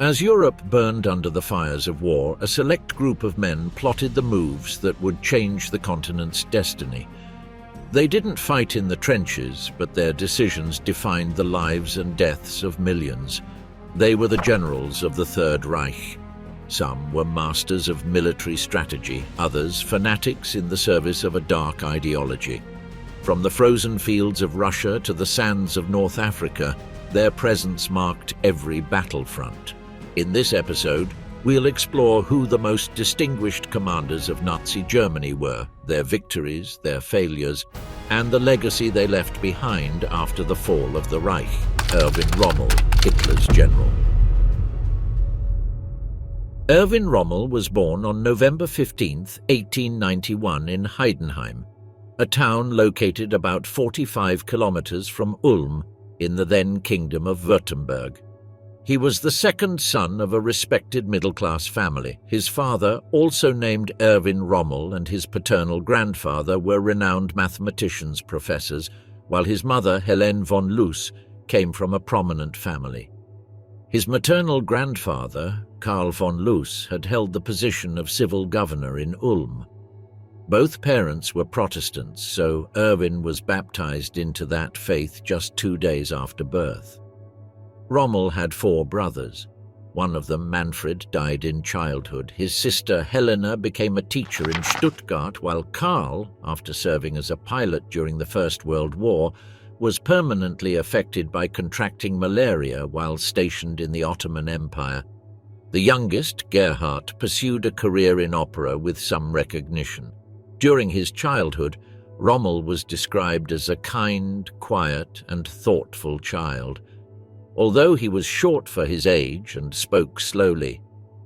As Europe burned under the fires of war, a select group of men plotted the moves that would change the continent's destiny. They didn't fight in the trenches, but their decisions defined the lives and deaths of millions. They were the generals of the Third Reich. Some were masters of military strategy, others fanatics in the service of a dark ideology. From the frozen fields of Russia to the sands of North Africa, their presence marked every battlefront. In this episode, we'll explore who the most distinguished commanders of Nazi Germany were, their victories, their failures, and the legacy they left behind after the fall of the Reich. Erwin Rommel, Hitler's general. Erwin Rommel was born on November 15, 1891 in Heidenheim, a town located about 45 kilometers from Ulm in the then Kingdom of Württemberg. He was the second son of a respected middle-class family. His father, also named Erwin Rommel, and his paternal grandfather were renowned mathematicians professors, while his mother, Helene von Loos, came from a prominent family. His maternal grandfather, Karl von Loos, had held the position of civil governor in Ulm. Both parents were Protestants, so Erwin was baptized into that faith just 2 days after birth. Rommel had 4 brothers. One of them, Manfred, died in childhood. His sister Helena became a teacher in Stuttgart, while Karl, after serving as a pilot during the First World War, was permanently affected by contracting malaria while stationed in the Ottoman Empire. The youngest, Gerhard, pursued a career in opera with some recognition. During his childhood, Rommel was described as a kind, quiet, and thoughtful child. Although he was short for his age and spoke slowly,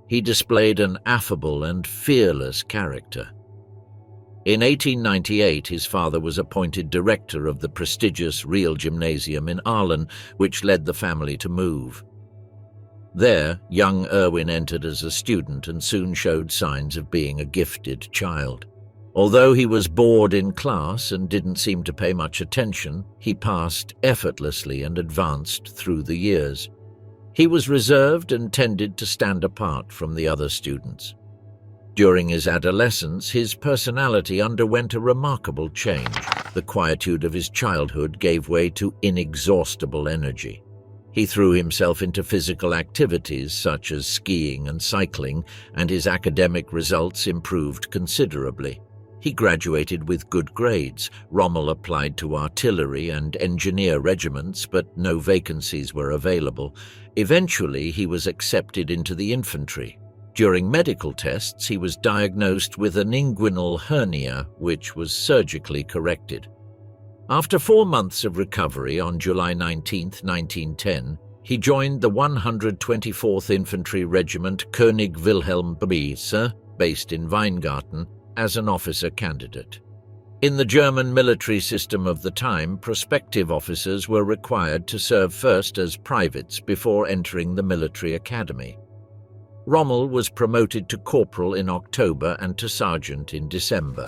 he displayed an affable and fearless character. In 1898, his father was appointed director of the prestigious Real Gymnasium in Aalen, which led the family to move. There, young Erwin entered as a student and soon showed signs of being a gifted child. Although he was bored in class and didn't seem to pay much attention, he passed effortlessly and advanced through the years. He was reserved and tended to stand apart from the other students. During his adolescence, his personality underwent a remarkable change. The quietude of his childhood gave way to inexhaustible energy. He threw himself into physical activities such as skiing and cycling, and his academic results improved considerably. He graduated with good grades. Rommel applied to artillery and engineer regiments, but no vacancies were available. Eventually, he was accepted into the infantry. During medical tests, he was diagnosed with an inguinal hernia, which was surgically corrected. After 4 months of recovery on July 19, 1910, he joined the 124th Infantry Regiment König Wilhelm Beise, based in Weingarten, as an officer candidate. In the German military system of the time, prospective officers were required to serve first as privates before entering the military academy. Rommel was promoted to corporal in October and to sergeant in December.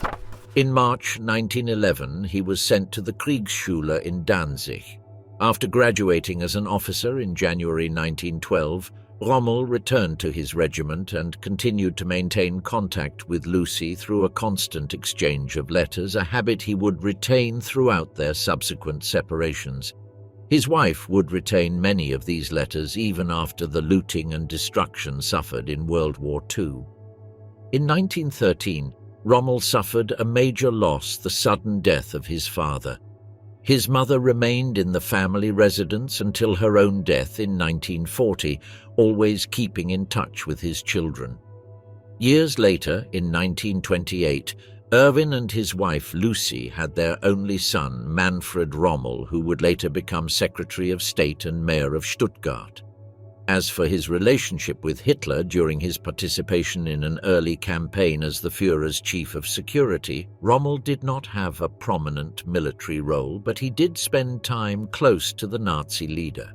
In March 1911, he was sent to the Kriegsschule in Danzig. After graduating as an officer in January 1912, Rommel returned to his regiment and continued to maintain contact with Lucy through a constant exchange of letters, a habit he would retain throughout their subsequent separations. His wife would retain many of these letters even after the looting and destruction suffered in World War II. In 1913, Rommel suffered a major loss, the sudden death of his father. His mother remained in the family residence until her own death in 1940, always keeping in touch with his children. Years later, in 1928, Erwin and his wife Lucy had their only son, Manfred Rommel, who would later become Secretary of State and Mayor of Stuttgart. As for his relationship with Hitler during his participation in an early campaign as the Führer's chief of security, Rommel did not have a prominent military role, but he did spend time close to the Nazi leader.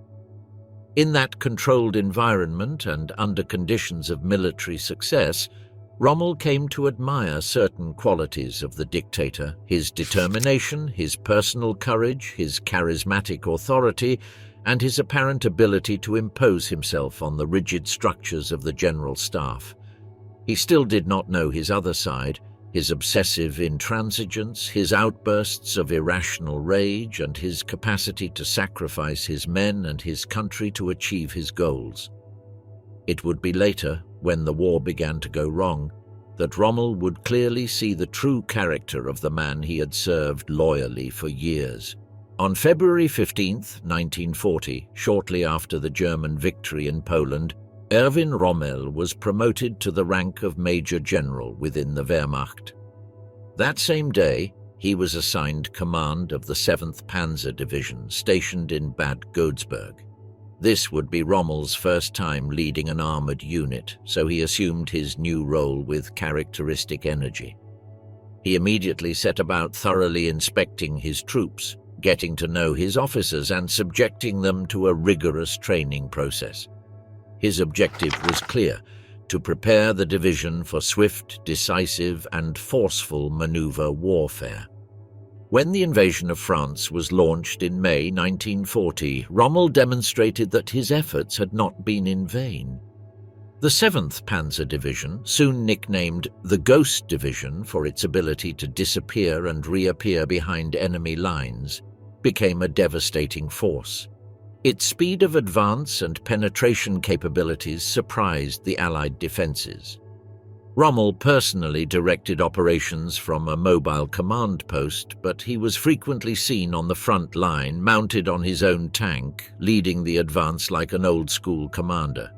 In that controlled environment and under conditions of military success, Rommel came to admire certain qualities of the dictator: his determination, his personal courage, his charismatic authority, and his apparent ability to impose himself on the rigid structures of the general staff. He still did not know his other side, his obsessive intransigence, his outbursts of irrational rage, and his capacity to sacrifice his men and his country to achieve his goals. It would be later, when the war began to go wrong, that Rommel would clearly see the true character of the man he had served loyally for years. On February 15, 1940, shortly after the German victory in Poland, Erwin Rommel was promoted to the rank of Major General within the Wehrmacht. That same day, he was assigned command of the 7th Panzer Division stationed in Bad Godesberg. This would be Rommel's first time leading an armored unit, so he assumed his new role with characteristic energy. He immediately set about thoroughly inspecting his troops, getting to know his officers and subjecting them to a rigorous training process. His objective was clear: to prepare the division for swift, decisive, and forceful maneuver warfare. When the invasion of France was launched in May 1940, Rommel demonstrated that his efforts had not been in vain. The 7th Panzer Division, soon nicknamed the Ghost Division for its ability to disappear and reappear behind enemy lines, became a devastating force. Its speed of advance and penetration capabilities surprised the Allied defenses. Rommel personally directed operations from a mobile command post, but he was frequently seen on the front line, mounted on his own tank, leading the advance like an old-school commander.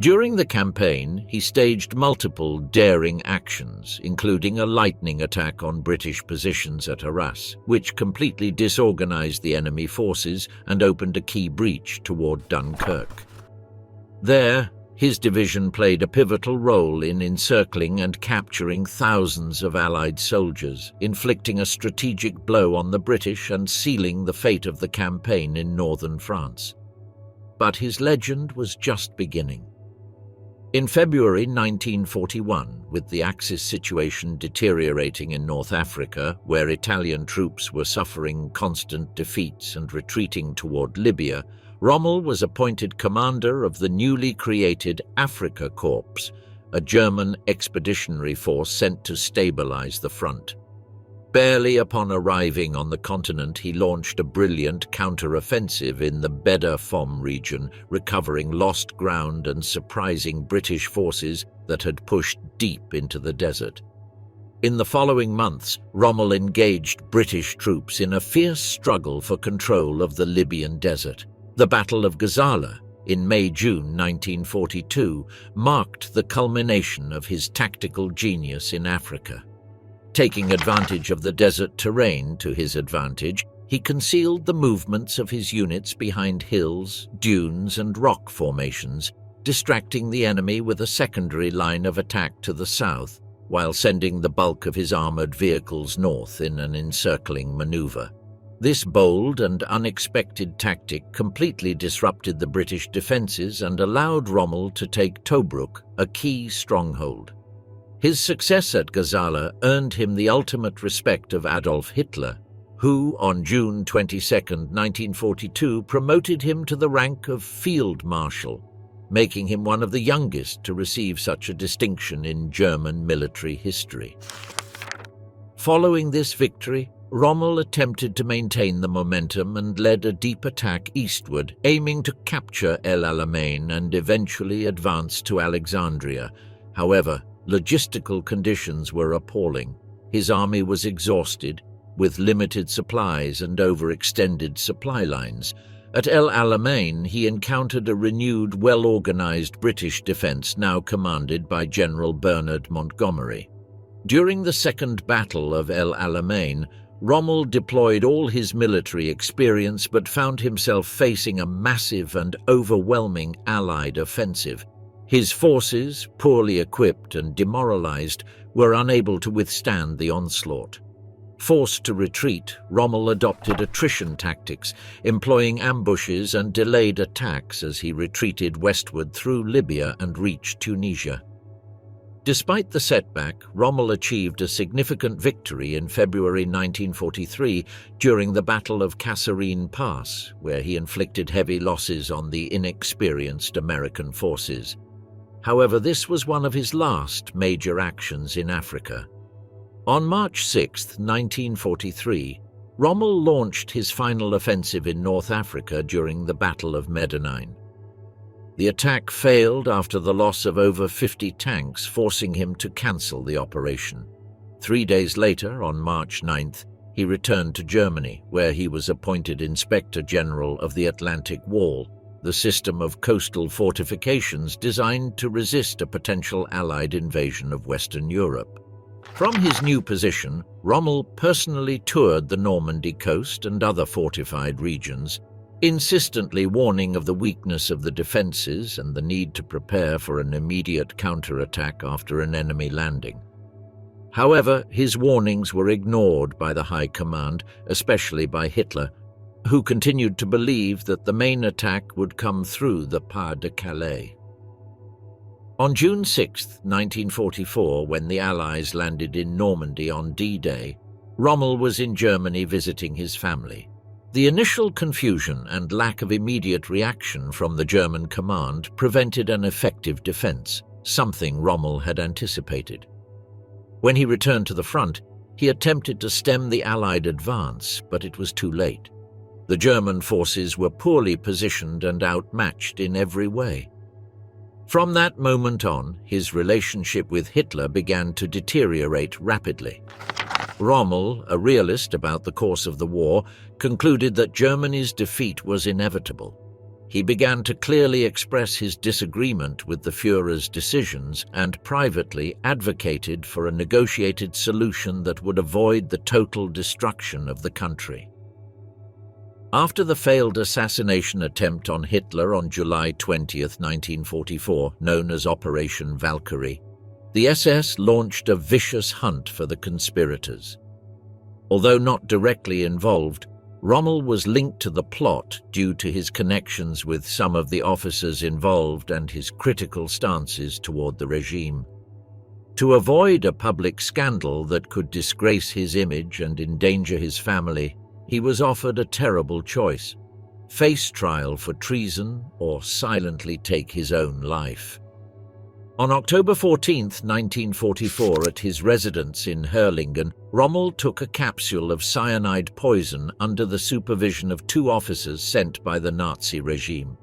During the campaign, he staged multiple daring actions, including a lightning attack on British positions at Arras, which completely disorganized the enemy forces and opened a key breach toward Dunkirk. There, his division played a pivotal role in encircling and capturing thousands of Allied soldiers, inflicting a strategic blow on the British and sealing the fate of the campaign in northern France. But his legend was just beginning. In February 1941, with the Axis situation deteriorating in North Africa, where Italian troops were suffering constant defeats and retreating toward Libya, Rommel was appointed commander of the newly created Afrika Korps, a German expeditionary force sent to stabilize the front. Barely upon arriving on the continent, he launched a brilliant counter-offensive in the Beda Fom region, recovering lost ground and surprising British forces that had pushed deep into the desert. In the following months, Rommel engaged British troops in a fierce struggle for control of the Libyan desert. The Battle of Gazala, in May-June 1942, marked the culmination of his tactical genius in Africa. Taking advantage of the desert terrain to his advantage, he concealed the movements of his units behind hills, dunes, and rock formations, distracting the enemy with a secondary line of attack to the south, while sending the bulk of his armored vehicles north in an encircling maneuver. This bold and unexpected tactic completely disrupted the British defences and allowed Rommel to take Tobruk, a key stronghold. His success at Gazala earned him the ultimate respect of Adolf Hitler, who, on June 22, 1942, promoted him to the rank of Field Marshal, making him one of the youngest to receive such a distinction in German military history. Following this victory, Rommel attempted to maintain the momentum and led a deep attack eastward, aiming to capture El Alamein and eventually advance to Alexandria. However, logistical conditions were appalling. His army was exhausted, with limited supplies and overextended supply lines. At El Alamein, he encountered a renewed, well-organized British defense now commanded by General Bernard Montgomery. During the Second Battle of El Alamein, Rommel deployed all his military experience but found himself facing a massive and overwhelming Allied offensive. His forces, poorly equipped and demoralized, were unable to withstand the onslaught. Forced to retreat, Rommel adopted attrition tactics, employing ambushes and delayed attacks as he retreated westward through Libya and reached Tunisia. Despite the setback, Rommel achieved a significant victory in February 1943 during the Battle of Kasserine Pass, where he inflicted heavy losses on the inexperienced American forces. However, this was one of his last major actions in Africa. On March 6, 1943, Rommel launched his final offensive in North Africa during the Battle of Medellin. The attack failed after the loss of over 50 tanks, forcing him to cancel the operation. 3 days later, on March 9th, he returned to Germany, where he was appointed Inspector General of the Atlantic Wall, the system of coastal fortifications designed to resist a potential Allied invasion of Western Europe. From his new position, Rommel personally toured the Normandy coast and other fortified regions, insistently warning of the weakness of the defenses and the need to prepare for an immediate counterattack after an enemy landing. However, his warnings were ignored by the High Command, especially by Hitler, who continued to believe that the main attack would come through the Pas de Calais. On June 6, 1944, when the Allies landed in Normandy on D-Day, Rommel was in Germany visiting his family. The initial confusion and lack of immediate reaction from the German command prevented an effective defense, something Rommel had anticipated. When he returned to the front, he attempted to stem the Allied advance, but it was too late. The German forces were poorly positioned and outmatched in every way. From that moment on, his relationship with Hitler began to deteriorate rapidly. Rommel, a realist about the course of the war, concluded that Germany's defeat was inevitable. He began to clearly express his disagreement with the Führer's decisions and privately advocated for a negotiated solution that would avoid the total destruction of the country. After the failed assassination attempt on Hitler on July 20, 1944, known as Operation Valkyrie, the SS launched a vicious hunt for the conspirators. Although not directly involved, Rommel was linked to the plot due to his connections with some of the officers involved and his critical stances toward the regime. To avoid a public scandal that could disgrace his image and endanger his family, he was offered a terrible choice: face trial for treason or silently take his own life. On October 14, 1944, at his residence in Herrlingen, Rommel took a capsule of cyanide poison under the supervision of 2 officers sent by the Nazi regime.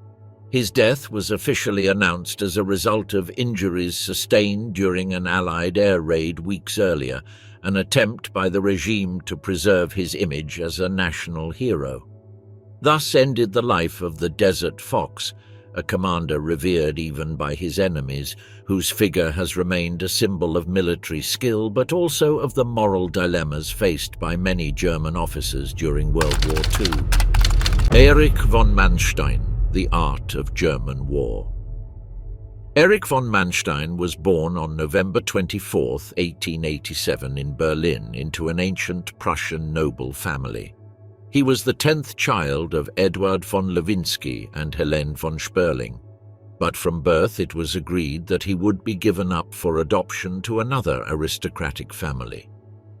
His death was officially announced as a result of injuries sustained during an Allied air raid weeks earlier, an attempt by the regime to preserve his image as a national hero. Thus ended the life of the Desert Fox, a commander revered even by his enemies, whose figure has remained a symbol of military skill but also of the moral dilemmas faced by many German officers during World War II. Erich von Manstein, The Art of German War. Erich von Manstein was born on November 24, 1887 in Berlin into an ancient Prussian noble family. He was the 10th child of Eduard von Lewinsky and Helene von Sperling, but from birth it was agreed that he would be given up for adoption to another aristocratic family,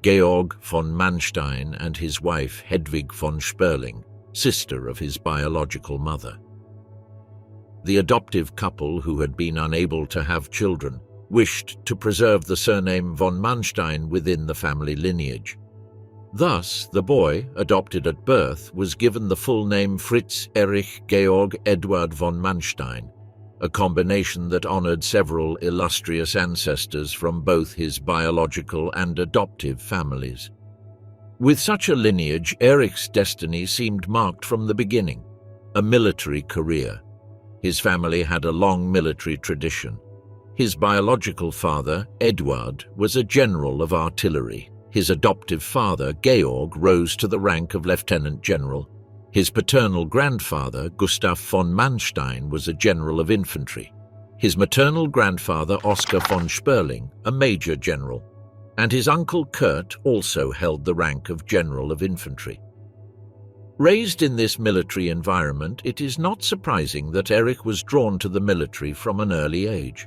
Georg von Manstein and his wife Hedwig von Sperling, sister of his biological mother. The adoptive couple, who had been unable to have children, wished to preserve the surname von Manstein within the family lineage. Thus, the boy, adopted at birth, was given the full name Fritz Erich Georg Eduard von Manstein, a combination that honored several illustrious ancestors from both his biological and adoptive families. With such a lineage, Erich's destiny seemed marked from the beginning: a military career. His family had a long military tradition. His biological father, Eduard, was a general of artillery. His adoptive father, Georg, rose to the rank of lieutenant general. His paternal grandfather, Gustav von Manstein, was a general of infantry. His maternal grandfather, Oskar von Sperling, a major general. And his uncle Kurt also held the rank of general of infantry. Raised in this military environment, it is not surprising that Erich was drawn to the military from an early age.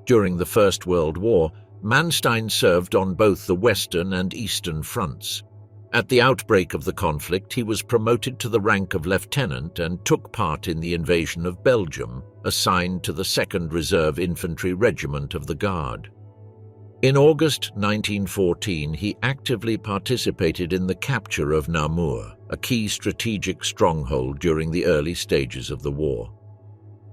During the First World War, Manstein served on both the Western and Eastern fronts. At the outbreak of the conflict, he was promoted to the rank of lieutenant and took part in the invasion of Belgium, assigned to the 2nd Reserve Infantry Regiment of the Guard. In August 1914, he actively participated in the capture of Namur, a key strategic stronghold during the early stages of the war.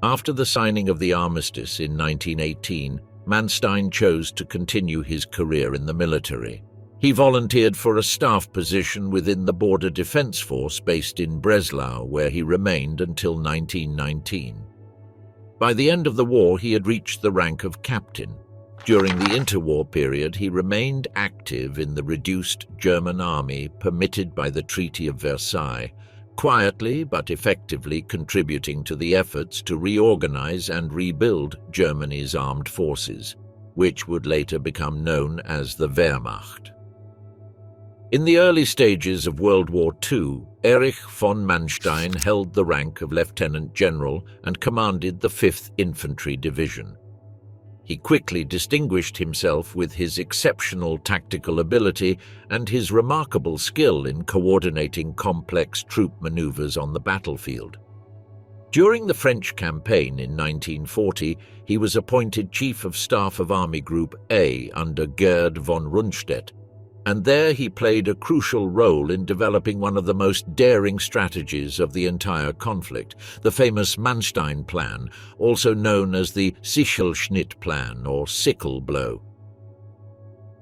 After the signing of the armistice in 1918, Manstein chose to continue his career in the military. He volunteered for a staff position within the Border Defense Force based in Breslau, where he remained until 1919. By the end of the war, he had reached the rank of captain. During the interwar period, he remained active in the reduced German army permitted by the Treaty of Versailles, quietly but effectively contributing to the efforts to reorganize and rebuild Germany's armed forces, which would later become known as the Wehrmacht. In the early stages of World War II, Erich von Manstein held the rank of Lieutenant General and commanded the 5th Infantry Division. He quickly distinguished himself with his exceptional tactical ability and his remarkable skill in coordinating complex troop maneuvers on the battlefield. During the French campaign in 1940, he was appointed Chief of Staff of Army Group A under Gerd von Rundstedt, and there he played a crucial role in developing one of the most daring strategies of the entire conflict, the famous Manstein Plan, also known as the Sichelschnitt Plan or sickle blow.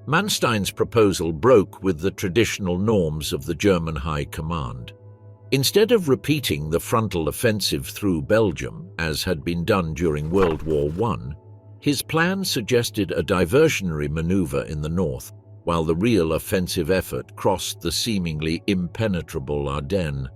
Manstein's proposal broke with the traditional norms of the German High Command. Instead of repeating the frontal offensive through Belgium, as had been done during World War I, his plan suggested a diversionary maneuver in the north, while the real offensive effort crossed the seemingly impenetrable Ardennes.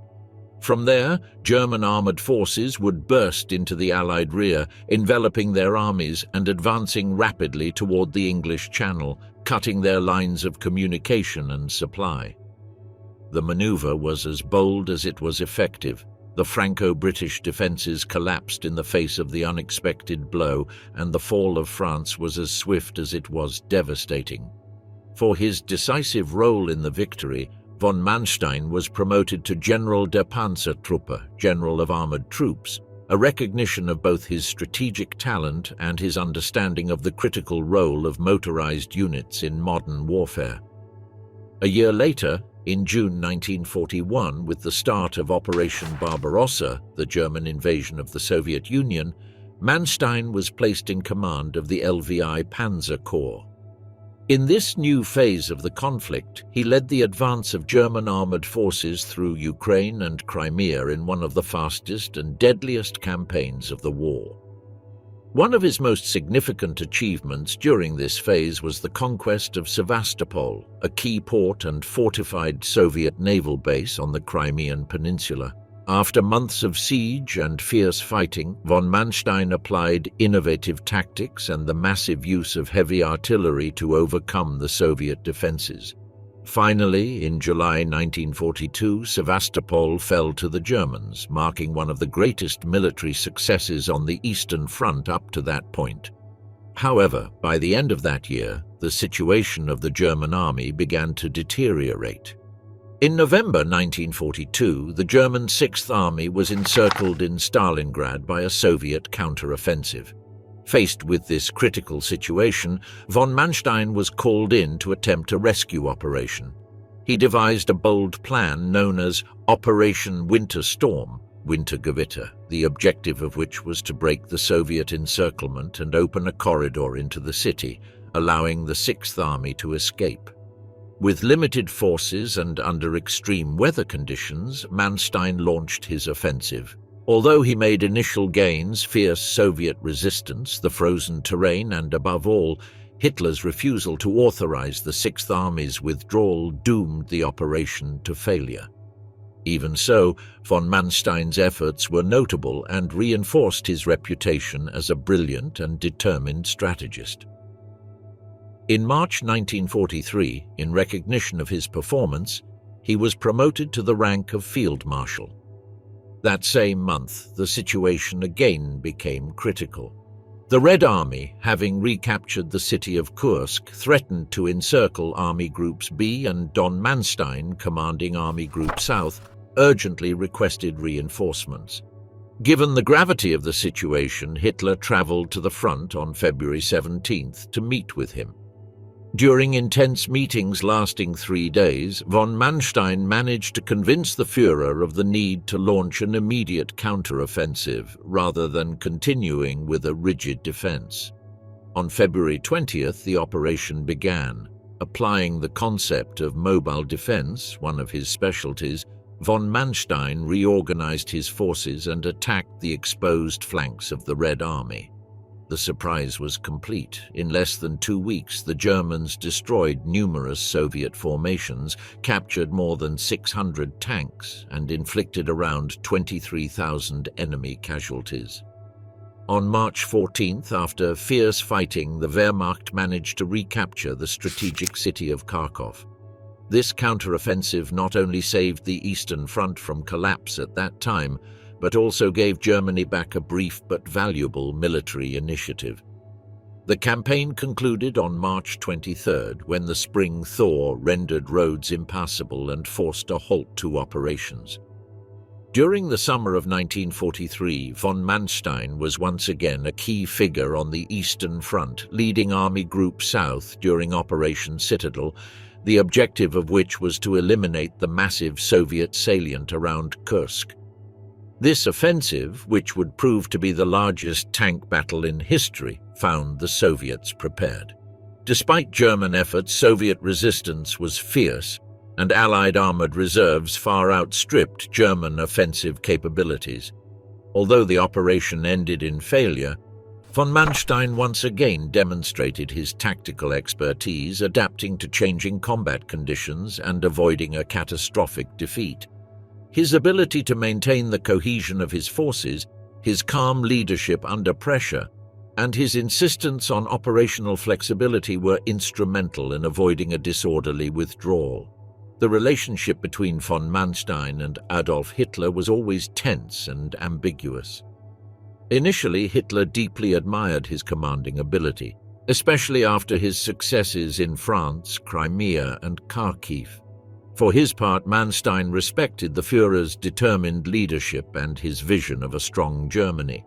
From there, German armored forces would burst into the Allied rear, enveloping their armies and advancing rapidly toward the English Channel, cutting their lines of communication and supply. The maneuver was as bold as it was effective. The Franco-British defenses collapsed in the face of the unexpected blow, and the fall of France was as swift as it was devastating. For his decisive role in the victory, von Manstein was promoted to General der Panzertruppe, General of Armored Troops, a recognition of both his strategic talent and his understanding of the critical role of motorized units in modern warfare. A year later, in June 1941, with the start of Operation Barbarossa, the German invasion of the Soviet Union, Manstein was placed in command of the LVI Panzer Corps. In this new phase of the conflict, he led the advance of German armored forces through Ukraine and Crimea in one of the fastest and deadliest campaigns of the war. One of his most significant achievements during this phase was the conquest of Sevastopol, a key port and fortified Soviet naval base on the Crimean Peninsula. After months of siege and fierce fighting, von Manstein applied innovative tactics and the massive use of heavy artillery to overcome the Soviet defenses. Finally, in July 1942, Sevastopol fell to the Germans, marking one of the greatest military successes on the Eastern Front up to that point. However, by the end of that year, the situation of the German army began to deteriorate. In November 1942, the German Sixth Army was encircled in Stalingrad by a Soviet counter-offensive. Faced with this critical situation, von Manstein was called in to attempt a rescue operation. He devised a bold plan known as Operation Winter Storm, Wintergewitter, the objective of which was to break the Soviet encirclement and open a corridor into the city, allowing the Sixth Army to escape. With limited forces and under extreme weather conditions, Manstein launched his offensive. Although he made initial gains, fierce Soviet resistance, the frozen terrain, and above all, Hitler's refusal to authorize the Sixth Army's withdrawal doomed the operation to failure. Even so, von Manstein's efforts were notable and reinforced his reputation as a brilliant and determined strategist. In March 1943, in recognition of his performance, he was promoted to the rank of Field Marshal. That same month, the situation again became critical. The Red Army, having recaptured the city of Kursk, threatened to encircle Army Groups B, and von Manstein, commanding Army Group South, urgently requested reinforcements. Given the gravity of the situation, Hitler traveled to the front on February 17th to meet with him. During intense meetings lasting 3 days, von Manstein managed to convince the Führer of the need to launch an immediate counteroffensive rather than continuing with a rigid defense. On February 20th, the operation began. Applying the concept of mobile defense, one of his specialties, von Manstein reorganized his forces and attacked the exposed flanks of the Red Army. The surprise was complete. In less than 2 weeks, the Germans destroyed numerous Soviet formations, captured more than 600 tanks, and inflicted around 23,000 enemy casualties. On March 14th, after fierce fighting, the Wehrmacht managed to recapture the strategic city of Kharkov. This counteroffensive not only saved the Eastern Front from collapse at that time, but also gave Germany back a brief but valuable military initiative. The campaign concluded on March 23rd, when the spring thaw rendered roads impassable and forced a halt to operations. During the summer of 1943, von Manstein was once again a key figure on the Eastern Front, leading Army Group South during Operation Citadel, the objective of which was to eliminate the massive Soviet salient around Kursk. This offensive, which would prove to be the largest tank battle in history, found the Soviets prepared. Despite German efforts, Soviet resistance was fierce, and Allied armored reserves far outstripped German offensive capabilities. Although the operation ended in failure, von Manstein once again demonstrated his tactical expertise, adapting to changing combat conditions and avoiding a catastrophic defeat. His ability to maintain the cohesion of his forces, his calm leadership under pressure, and his insistence on operational flexibility were instrumental in avoiding a disorderly withdrawal. The relationship between von Manstein and Adolf Hitler was always tense and ambiguous. Initially, Hitler deeply admired his commanding ability, especially after his successes in France, Crimea, and Kharkiv. For his part, Manstein respected the Führer's determined leadership and his vision of a strong Germany.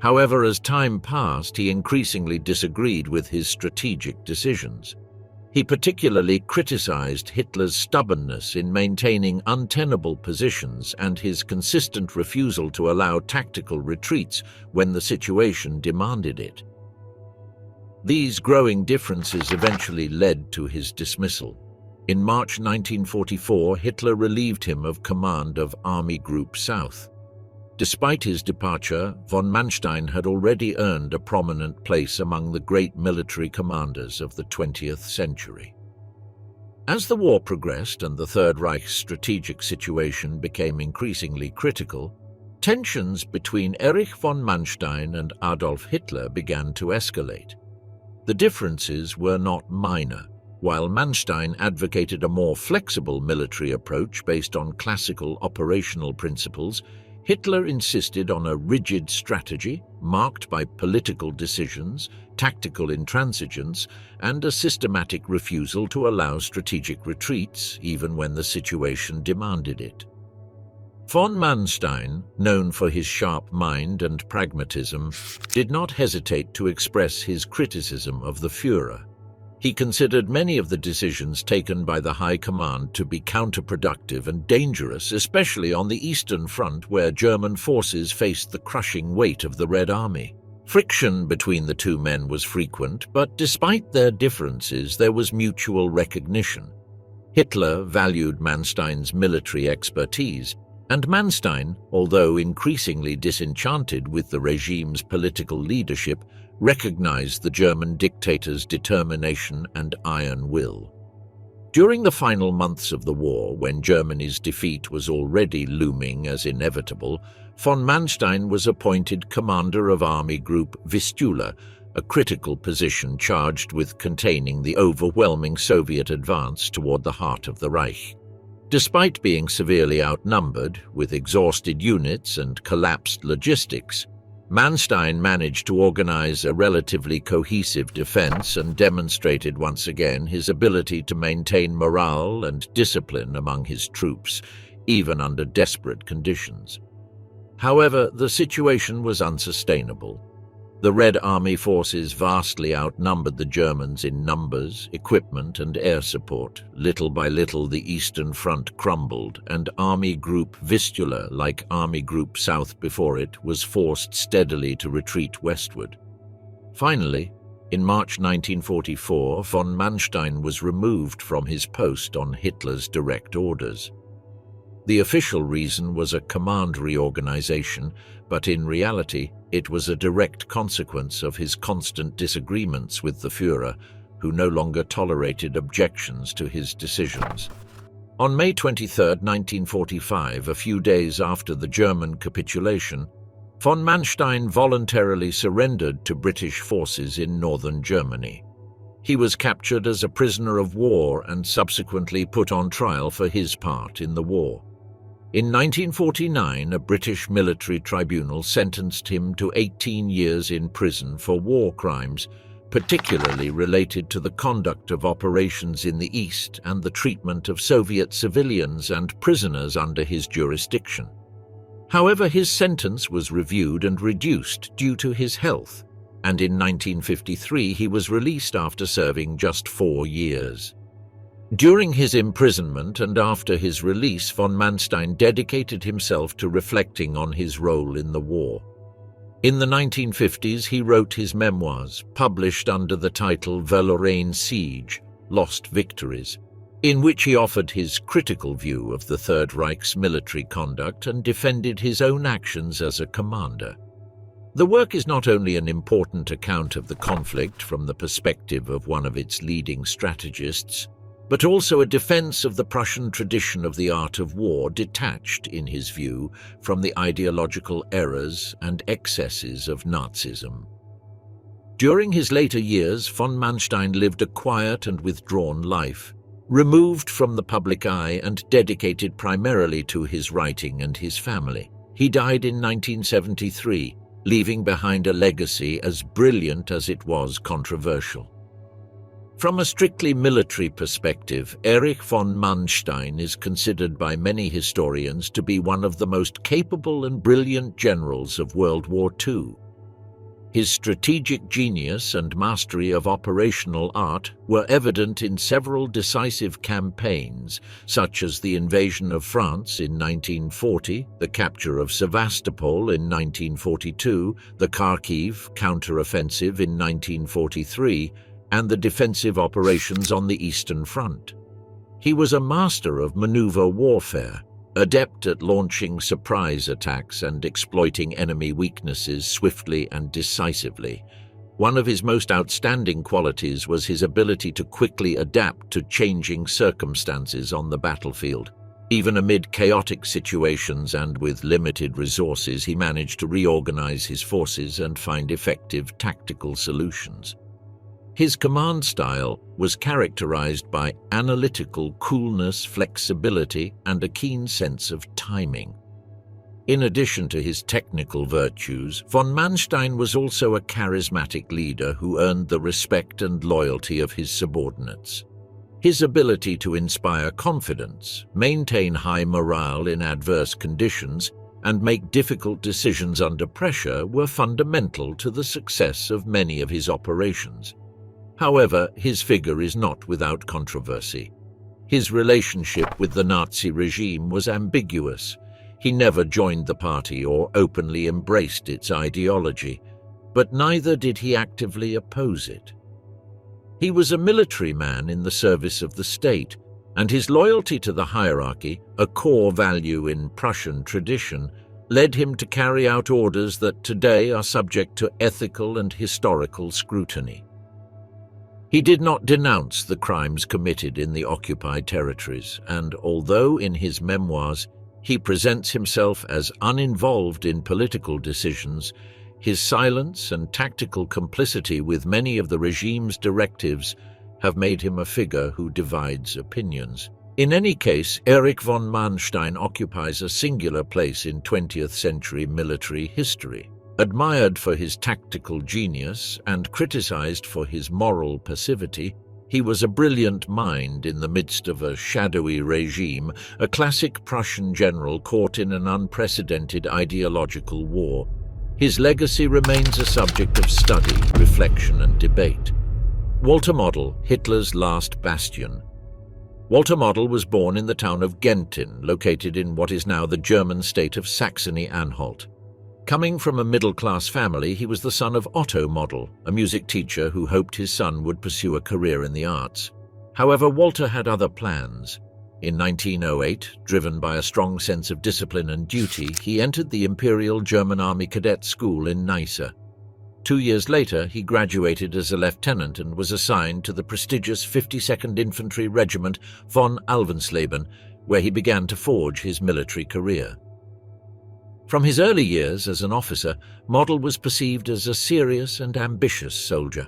However, as time passed, he increasingly disagreed with his strategic decisions. He particularly criticized Hitler's stubbornness in maintaining untenable positions and his consistent refusal to allow tactical retreats when the situation demanded it. These growing differences eventually led to his dismissal. In March 1944, Hitler relieved him of command of Army Group South. Despite his departure, von Manstein had already earned a prominent place among the great military commanders of the 20th century. As the war progressed and the Third Reich's strategic situation became increasingly critical, tensions between Erich von Manstein and Adolf Hitler began to escalate. The differences were not minor. While Manstein advocated a more flexible military approach based on classical operational principles, Hitler insisted on a rigid strategy marked by political decisions, tactical intransigence, and a systematic refusal to allow strategic retreats even when the situation demanded it. Von Manstein, known for his sharp mind and pragmatism, did not hesitate to express his criticism of the Führer. He considered many of the decisions taken by the High Command to be counterproductive and dangerous, especially on the Eastern Front where German forces faced the crushing weight of the Red Army. Friction between the two men was frequent, but despite their differences, there was mutual recognition. Hitler valued Manstein's military expertise, and Manstein, although increasingly disenchanted with the regime's political leadership, recognized the German dictator's determination and iron will. During the final months of the war, when Germany's defeat was already looming as inevitable, von Manstein was appointed commander of Army Group Vistula, a critical position charged with containing the overwhelming Soviet advance toward the heart of the Reich. Despite being severely outnumbered, with exhausted units and collapsed logistics, Manstein managed to organize a relatively cohesive defense and demonstrated once again his ability to maintain morale and discipline among his troops, even under desperate conditions. However, the situation was unsustainable. The Red Army forces vastly outnumbered the Germans in numbers, equipment, and air support. Little by little, the Eastern Front crumbled, and Army Group Vistula, like Army Group South before it, was forced steadily to retreat westward. Finally, in March 1944, von Manstein was removed from his post on Hitler's direct orders. The official reason was a command reorganization, but in reality, it was a direct consequence of his constant disagreements with the Führer, who no longer tolerated objections to his decisions. On May 23, 1945, a few days after the German capitulation, von Manstein voluntarily surrendered to British forces in northern Germany. He was captured as a prisoner of war and subsequently put on trial for his part in the war. In 1949, a British military tribunal sentenced him to 18 years in prison for war crimes, particularly related to the conduct of operations in the East and the treatment of Soviet civilians and prisoners under his jurisdiction. However, his sentence was reviewed and reduced due to his health, and in 1953 he was released after serving just 4 years. During his imprisonment and after his release, von Manstein dedicated himself to reflecting on his role in the war. In the 1950s, he wrote his memoirs, published under the title Lorraine Siege, Lost Victories, in which he offered his critical view of the Third Reich's military conduct and defended his own actions as a commander. The work is not only an important account of the conflict from the perspective of one of its leading strategists, but also a defense of the Prussian tradition of the art of war, detached, in his view, from the ideological errors and excesses of Nazism. During his later years, von Manstein lived a quiet and withdrawn life, removed from the public eye and dedicated primarily to his writing and his family. He died in 1973, leaving behind a legacy as brilliant as it was controversial. From a strictly military perspective, Erich von Manstein is considered by many historians to be one of the most capable and brilliant generals of World War II. His strategic genius and mastery of operational art were evident in several decisive campaigns, such as the invasion of France in 1940, the capture of Sevastopol in 1942, the Kharkiv counteroffensive in 1943, and the defensive operations on the Eastern Front. He was a master of maneuver warfare, adept at launching surprise attacks and exploiting enemy weaknesses swiftly and decisively. One of his most outstanding qualities was his ability to quickly adapt to changing circumstances on the battlefield. Even amid chaotic situations and with limited resources, he managed to reorganize his forces and find effective tactical solutions. His command style was characterized by analytical coolness, flexibility, and a keen sense of timing. In addition to his technical virtues, von Manstein was also a charismatic leader who earned the respect and loyalty of his subordinates. His ability to inspire confidence, maintain high morale in adverse conditions, and make difficult decisions under pressure were fundamental to the success of many of his operations. However, his figure is not without controversy. His relationship with the Nazi regime was ambiguous. He never joined the party or openly embraced its ideology, but neither did he actively oppose it. He was a military man in the service of the state, and his loyalty to the hierarchy, a core value in Prussian tradition, led him to carry out orders that today are subject to ethical and historical scrutiny. He did not denounce the crimes committed in the occupied territories, and although in his memoirs he presents himself as uninvolved in political decisions, his silence and tactical complicity with many of the regime's directives have made him a figure who divides opinions. In any case, Erich von Manstein occupies a singular place in 20th century military history. Admired for his tactical genius and criticized for his moral passivity, he was a brilliant mind in the midst of a shadowy regime, a classic Prussian general caught in an unprecedented ideological war. His legacy remains a subject of study, reflection, and debate. Walter Model, Hitler's last bastion. Walter Model was born in the town of Gentin, located in what is now the German state of Saxony-Anhalt. Coming from a middle-class family, he was the son of Otto Model, a music teacher who hoped his son would pursue a career in the arts. However, Walter had other plans. In 1908, driven by a strong sense of discipline and duty, he entered the Imperial German Army Cadet School in Neisse. 2 years later, he graduated as a lieutenant and was assigned to the prestigious 52nd Infantry Regiment von Alvensleben, where he began to forge his military career. From his early years as an officer, Model was perceived as a serious and ambitious soldier.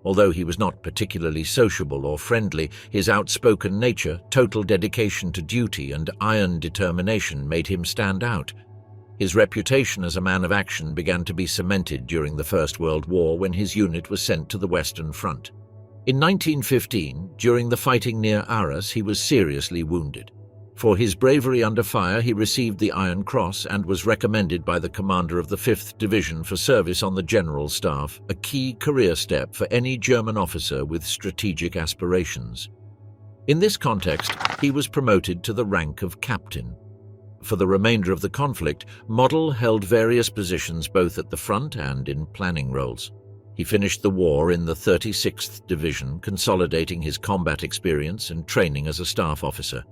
Although he was not particularly sociable or friendly, his outspoken nature, total dedication to duty, and iron determination made him stand out. His reputation as a man of action began to be cemented during the First World War when his unit was sent to the Western Front. In 1915, during the fighting near Arras, he was seriously wounded. For his bravery under fire, he received the Iron Cross and was recommended by the commander of the 5th Division for service on the General Staff, a key career step for any German officer with strategic aspirations. In this context, he was promoted to the rank of captain. For the remainder of the conflict, Model held various positions both at the front and in planning roles. He finished the war in the 36th Division, consolidating his combat experience and training as a staff officer.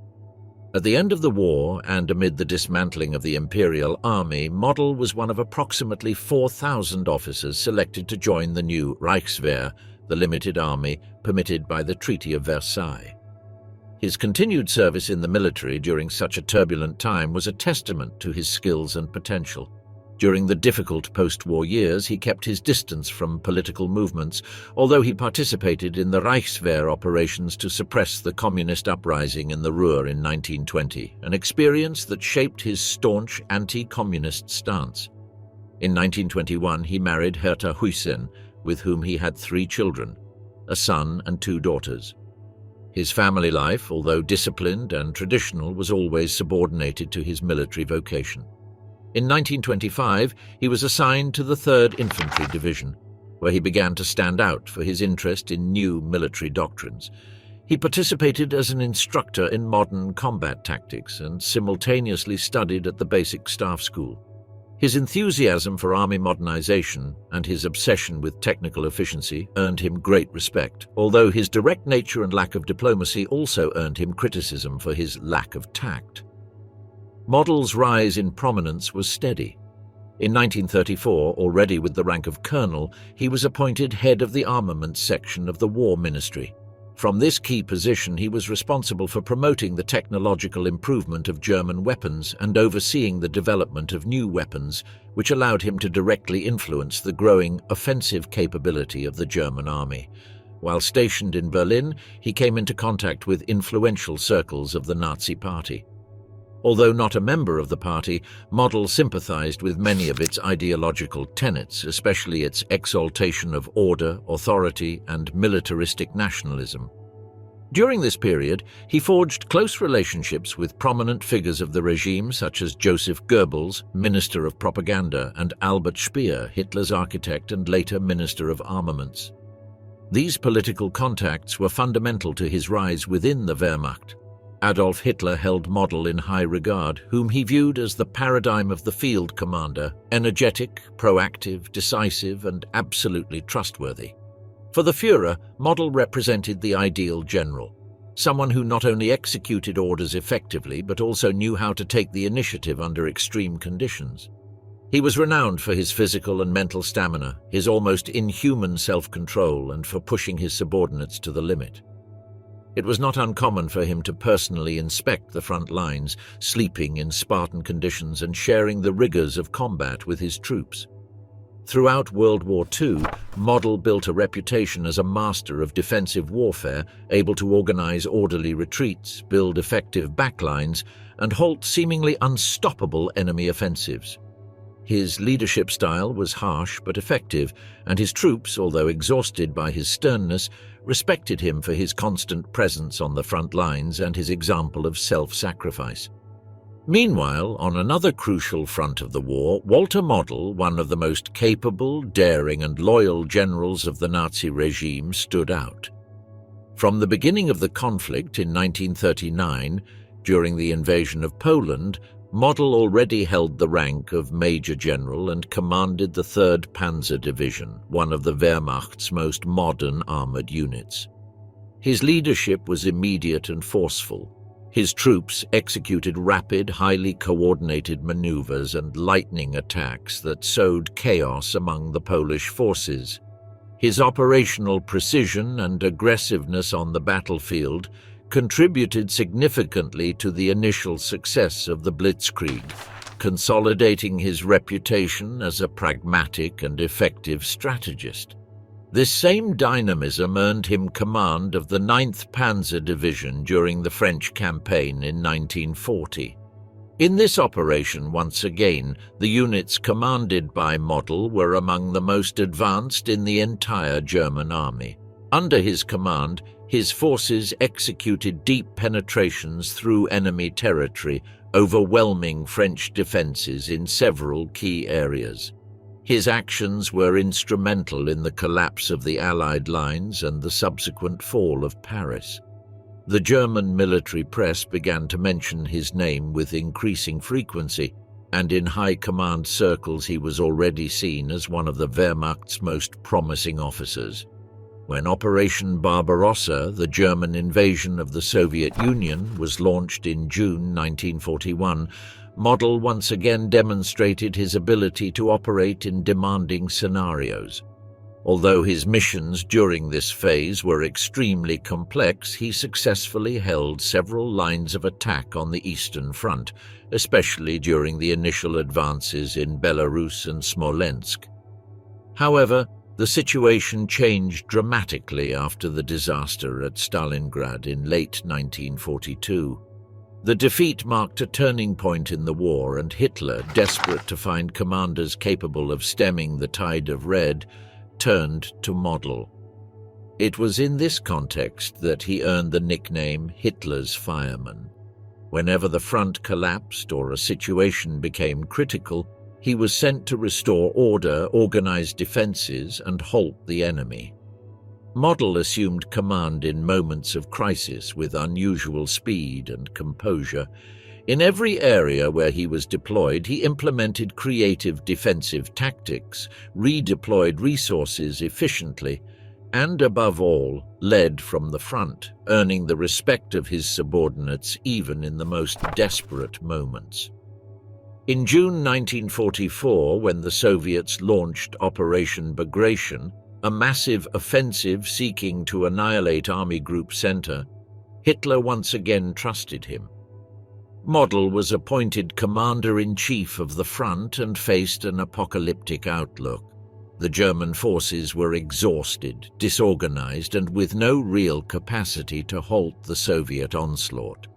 At the end of the war, and amid the dismantling of the Imperial Army, Model was one of approximately 4,000 officers selected to join the new Reichswehr, the limited army permitted by the Treaty of Versailles. His continued service in the military during such a turbulent time was a testament to his skills and potential. During the difficult post-war years, he kept his distance from political movements, although he participated in the Reichswehr operations to suppress the communist uprising in the Ruhr in 1920, an experience that shaped his staunch anti-communist stance. In 1921, he married Hertha Huysen, with whom he had 3 children, a son and 2 daughters. His family life, although disciplined and traditional, was always subordinated to his military vocation. In 1925, he was assigned to the 3rd Infantry Division, where he began to stand out for his interest in new military doctrines. He participated as an instructor in modern combat tactics and simultaneously studied at the Basic Staff School. His enthusiasm for army modernization and his obsession with technical efficiency earned him great respect, although his direct nature and lack of diplomacy also earned him criticism for his lack of tact. Model's rise in prominence was steady. In 1934, already with the rank of colonel, he was appointed head of the armaments section of the War Ministry. From this key position, he was responsible for promoting the technological improvement of German weapons and overseeing the development of new weapons, which allowed him to directly influence the growing offensive capability of the German army. While stationed in Berlin, he came into contact with influential circles of the Nazi Party. Although not a member of the party, Model sympathized with many of its ideological tenets, especially its exaltation of order, authority, and militaristic nationalism. During this period, he forged close relationships with prominent figures of the regime such as Joseph Goebbels, Minister of Propaganda, and Albert Speer, Hitler's architect and later Minister of Armaments. These political contacts were fundamental to his rise within the Wehrmacht. Adolf Hitler held Model in high regard, whom he viewed as the paradigm of the field commander, energetic, proactive, decisive, and absolutely trustworthy. For the Führer, Model represented the ideal general, someone who not only executed orders effectively but also knew how to take the initiative under extreme conditions. He was renowned for his physical and mental stamina, his almost inhuman self-control, and for pushing his subordinates to the limit. It was not uncommon for him to personally inspect the front lines, sleeping in Spartan conditions and sharing the rigors of combat with his troops. Throughout World War II, Model built a reputation as a master of defensive warfare, able to organize orderly retreats, build effective backlines, and halt seemingly unstoppable enemy offensives. His leadership style was harsh but effective, and his troops, although exhausted by his sternness, respected him for his constant presence on the front lines and his example of self-sacrifice. Meanwhile, on another crucial front of the war, Walter Model, one of the most capable, daring and loyal generals of the Nazi regime, stood out. From the beginning of the conflict in 1939, during the invasion of Poland, Model already held the rank of Major General and commanded the 3rd Panzer Division, one of the Wehrmacht's most modern armored units. His leadership was immediate and forceful. His troops executed rapid, highly coordinated maneuvers and lightning attacks that sowed chaos among the Polish forces. His operational precision and aggressiveness on the battlefield contributed significantly to the initial success of the Blitzkrieg, consolidating his reputation as a pragmatic and effective strategist. This same dynamism earned him command of the 9th Panzer Division during the French campaign in 1940. In this operation, once again, the units commanded by Model were among the most advanced in the entire German army. Under his command, his forces executed deep penetrations through enemy territory, overwhelming French defenses in several key areas. His actions were instrumental in the collapse of the Allied lines and the subsequent fall of Paris. The German military press began to mention his name with increasing frequency, and in high command circles he was already seen as one of the Wehrmacht's most promising officers. When Operation Barbarossa, the German invasion of the Soviet Union, was launched in June 1941, Model once again demonstrated his ability to operate in demanding scenarios. Although his missions during this phase were extremely complex, he successfully held several lines of attack on the Eastern Front, especially during the initial advances in Belarus and Smolensk. However, the situation changed dramatically after the disaster at Stalingrad in late 1942. The defeat marked a turning point in the war, and Hitler, desperate to find commanders capable of stemming the tide of red, turned to Model. It was in this context that he earned the nickname Hitler's Fireman. Whenever the front collapsed or a situation became critical, he was sent to restore order, organize defenses, and halt the enemy. Model assumed command in moments of crisis with unusual speed and composure. In every area where he was deployed, he implemented creative defensive tactics, redeployed resources efficiently, and above all, led from the front, earning the respect of his subordinates even in the most desperate moments. In June 1944, when the Soviets launched Operation Bagration, a massive offensive seeking to annihilate Army Group Center, Hitler once again trusted him. Model was appointed commander-in-chief of the front and faced an apocalyptic outlook. The German forces were exhausted, disorganized, and with no real capacity to halt the Soviet onslaught.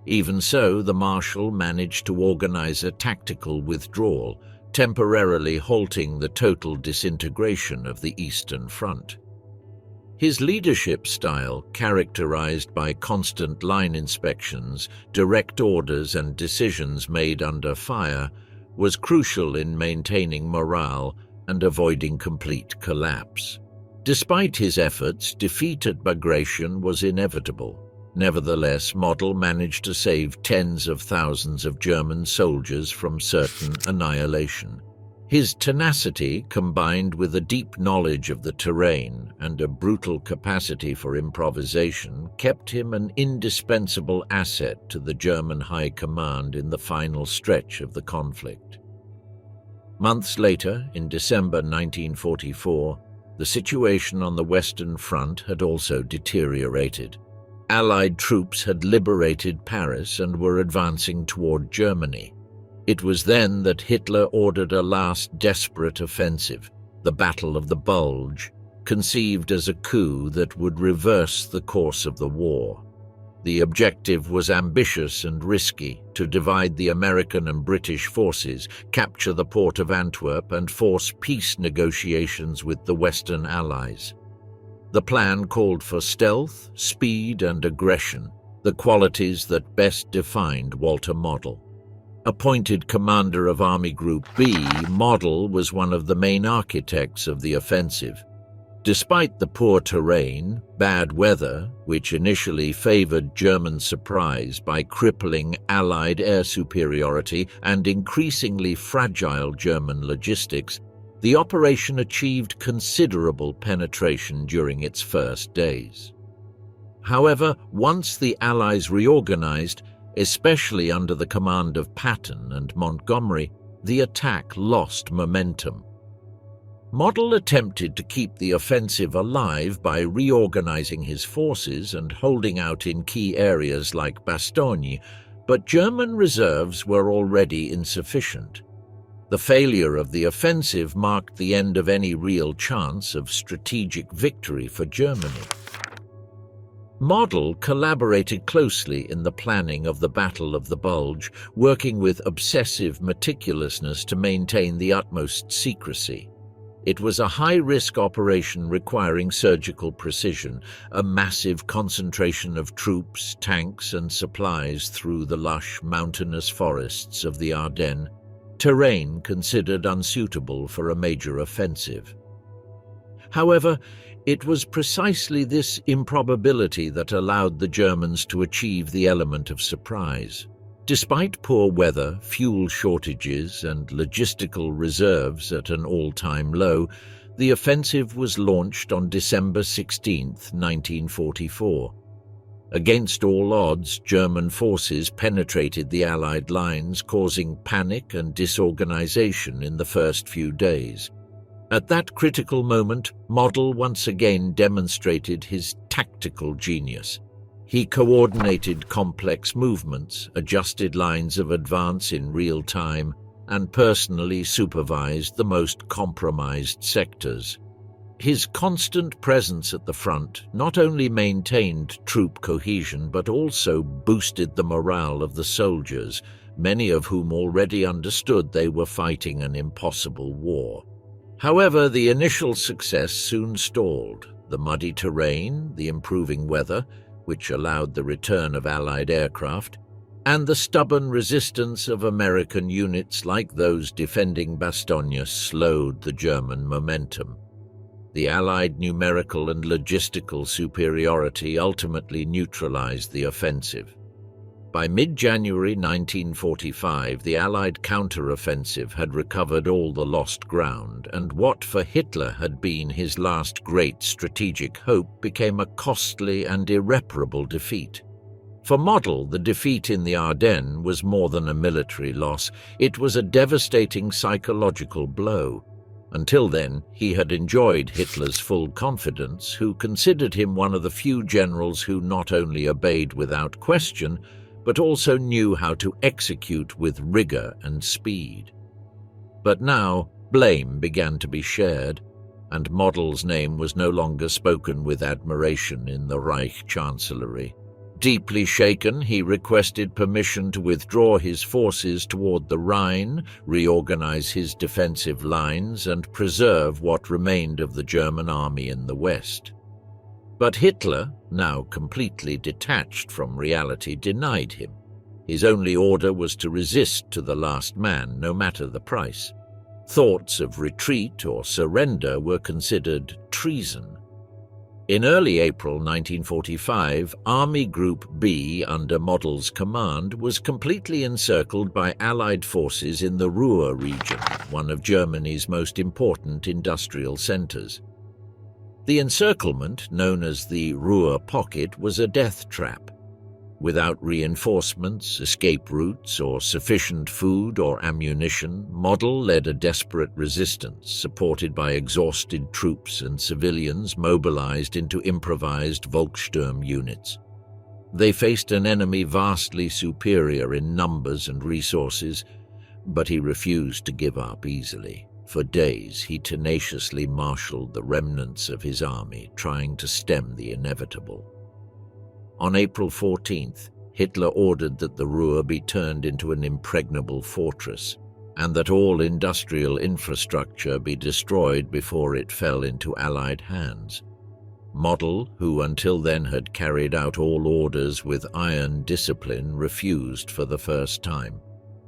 Even so, the Marshal managed to organize a tactical withdrawal, temporarily halting the total disintegration of the Eastern Front. His leadership style, characterized by constant line inspections, direct orders, and decisions made under fire, was crucial in maintaining morale and avoiding complete collapse. Despite his efforts, defeat at Bagration was inevitable. Nevertheless, Model managed to save tens of thousands of German soldiers from certain annihilation. His tenacity, combined with a deep knowledge of the terrain and a brutal capacity for improvisation, kept him an indispensable asset to the German High Command in the final stretch of the conflict. Months later, in December 1944, the situation on the Western Front had also deteriorated. Allied troops had liberated Paris and were advancing toward Germany. It was then that Hitler ordered a last desperate offensive, the Battle of the Bulge, conceived as a coup that would reverse the course of the war. The objective was ambitious and risky: to divide the American and British forces, capture the port of Antwerp, and force peace negotiations with the Western Allies. The plan called for stealth, speed, and aggression, the qualities that best defined Walter Model. Appointed commander of Army Group B, Model was one of the main architects of the offensive. Despite the poor terrain, bad weather, which initially favored German surprise by crippling Allied air superiority, and increasingly fragile German logistics, the operation achieved considerable penetration during its first days. However, once the Allies reorganized, especially under the command of Patton and Montgomery, the attack lost momentum. Model attempted to keep the offensive alive by reorganizing his forces and holding out in key areas like Bastogne, but German reserves were already insufficient. The failure of the offensive marked the end of any real chance of strategic victory for Germany. Model collaborated closely in the planning of the Battle of the Bulge, working with obsessive meticulousness to maintain the utmost secrecy. It was a high-risk operation requiring surgical precision, a massive concentration of troops, tanks, and supplies through the lush, mountainous forests of the Ardennes, terrain considered unsuitable for a major offensive. However, it was precisely this improbability that allowed the Germans to achieve the element of surprise. Despite poor weather, fuel shortages, and logistical reserves at an all-time low, the offensive was launched on December 16, 1944. Against all odds, German forces penetrated the Allied lines, causing panic and disorganization in the first few days. At that critical moment, Model once again demonstrated his tactical genius. He coordinated complex movements, adjusted lines of advance in real time, and personally supervised the most compromised sectors. His constant presence at the front not only maintained troop cohesion but also boosted the morale of the soldiers, many of whom already understood they were fighting an impossible war. However, the initial success soon stalled. The muddy terrain, the improving weather, which allowed the return of Allied aircraft, and the stubborn resistance of American units like those defending Bastogne slowed the German momentum. The Allied numerical and logistical superiority ultimately neutralized the offensive. By mid-January 1945, the Allied counter-offensive had recovered all the lost ground, and what for Hitler had been his last great strategic hope became a costly and irreparable defeat. For Model, the defeat in the Ardennes was more than a military loss. It was a devastating psychological blow. Until then, he had enjoyed Hitler's full confidence, who considered him one of the few generals who not only obeyed without question, but also knew how to execute with rigor and speed. But now, blame began to be shared, and Model's name was no longer spoken with admiration in the Reich Chancellery. Deeply shaken, he requested permission to withdraw his forces toward the Rhine, reorganize his defensive lines, and preserve what remained of the German army in the west. But Hitler, now completely detached from reality, denied him. His only order was to resist to the last man, no matter the price. Thoughts of retreat or surrender were considered treason. In early April 1945, Army Group B, under Model's command, was completely encircled by Allied forces in the Ruhr region, one of Germany's most important industrial centers. The encirclement, known as the Ruhr Pocket, was a death trap. Without reinforcements, escape routes, or sufficient food or ammunition, Model led a desperate resistance, supported by exhausted troops and civilians mobilized into improvised Volkssturm units. They faced an enemy vastly superior in numbers and resources, but he refused to give up easily. For days, he tenaciously marshaled the remnants of his army, trying to stem the inevitable. On April 14th, Hitler ordered that the Ruhr be turned into an impregnable fortress, and that all industrial infrastructure be destroyed before it fell into Allied hands. Model, who until then had carried out all orders with iron discipline, refused for the first time.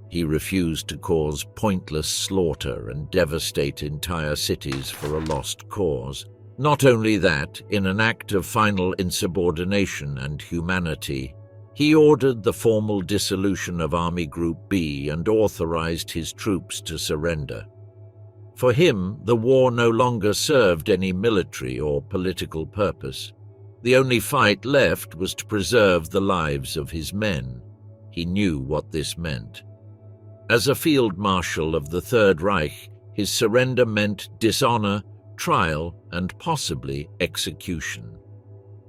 He refused to cause pointless slaughter and devastate entire cities for a lost cause. Not only that, in an act of final insubordination and humanity, he ordered the formal dissolution of Army Group B and authorized his troops to surrender. For him, the war no longer served any military or political purpose. The only fight left was to preserve the lives of his men. He knew what this meant. As a field marshal of the Third Reich, his surrender meant dishonor, trial, and possibly execution.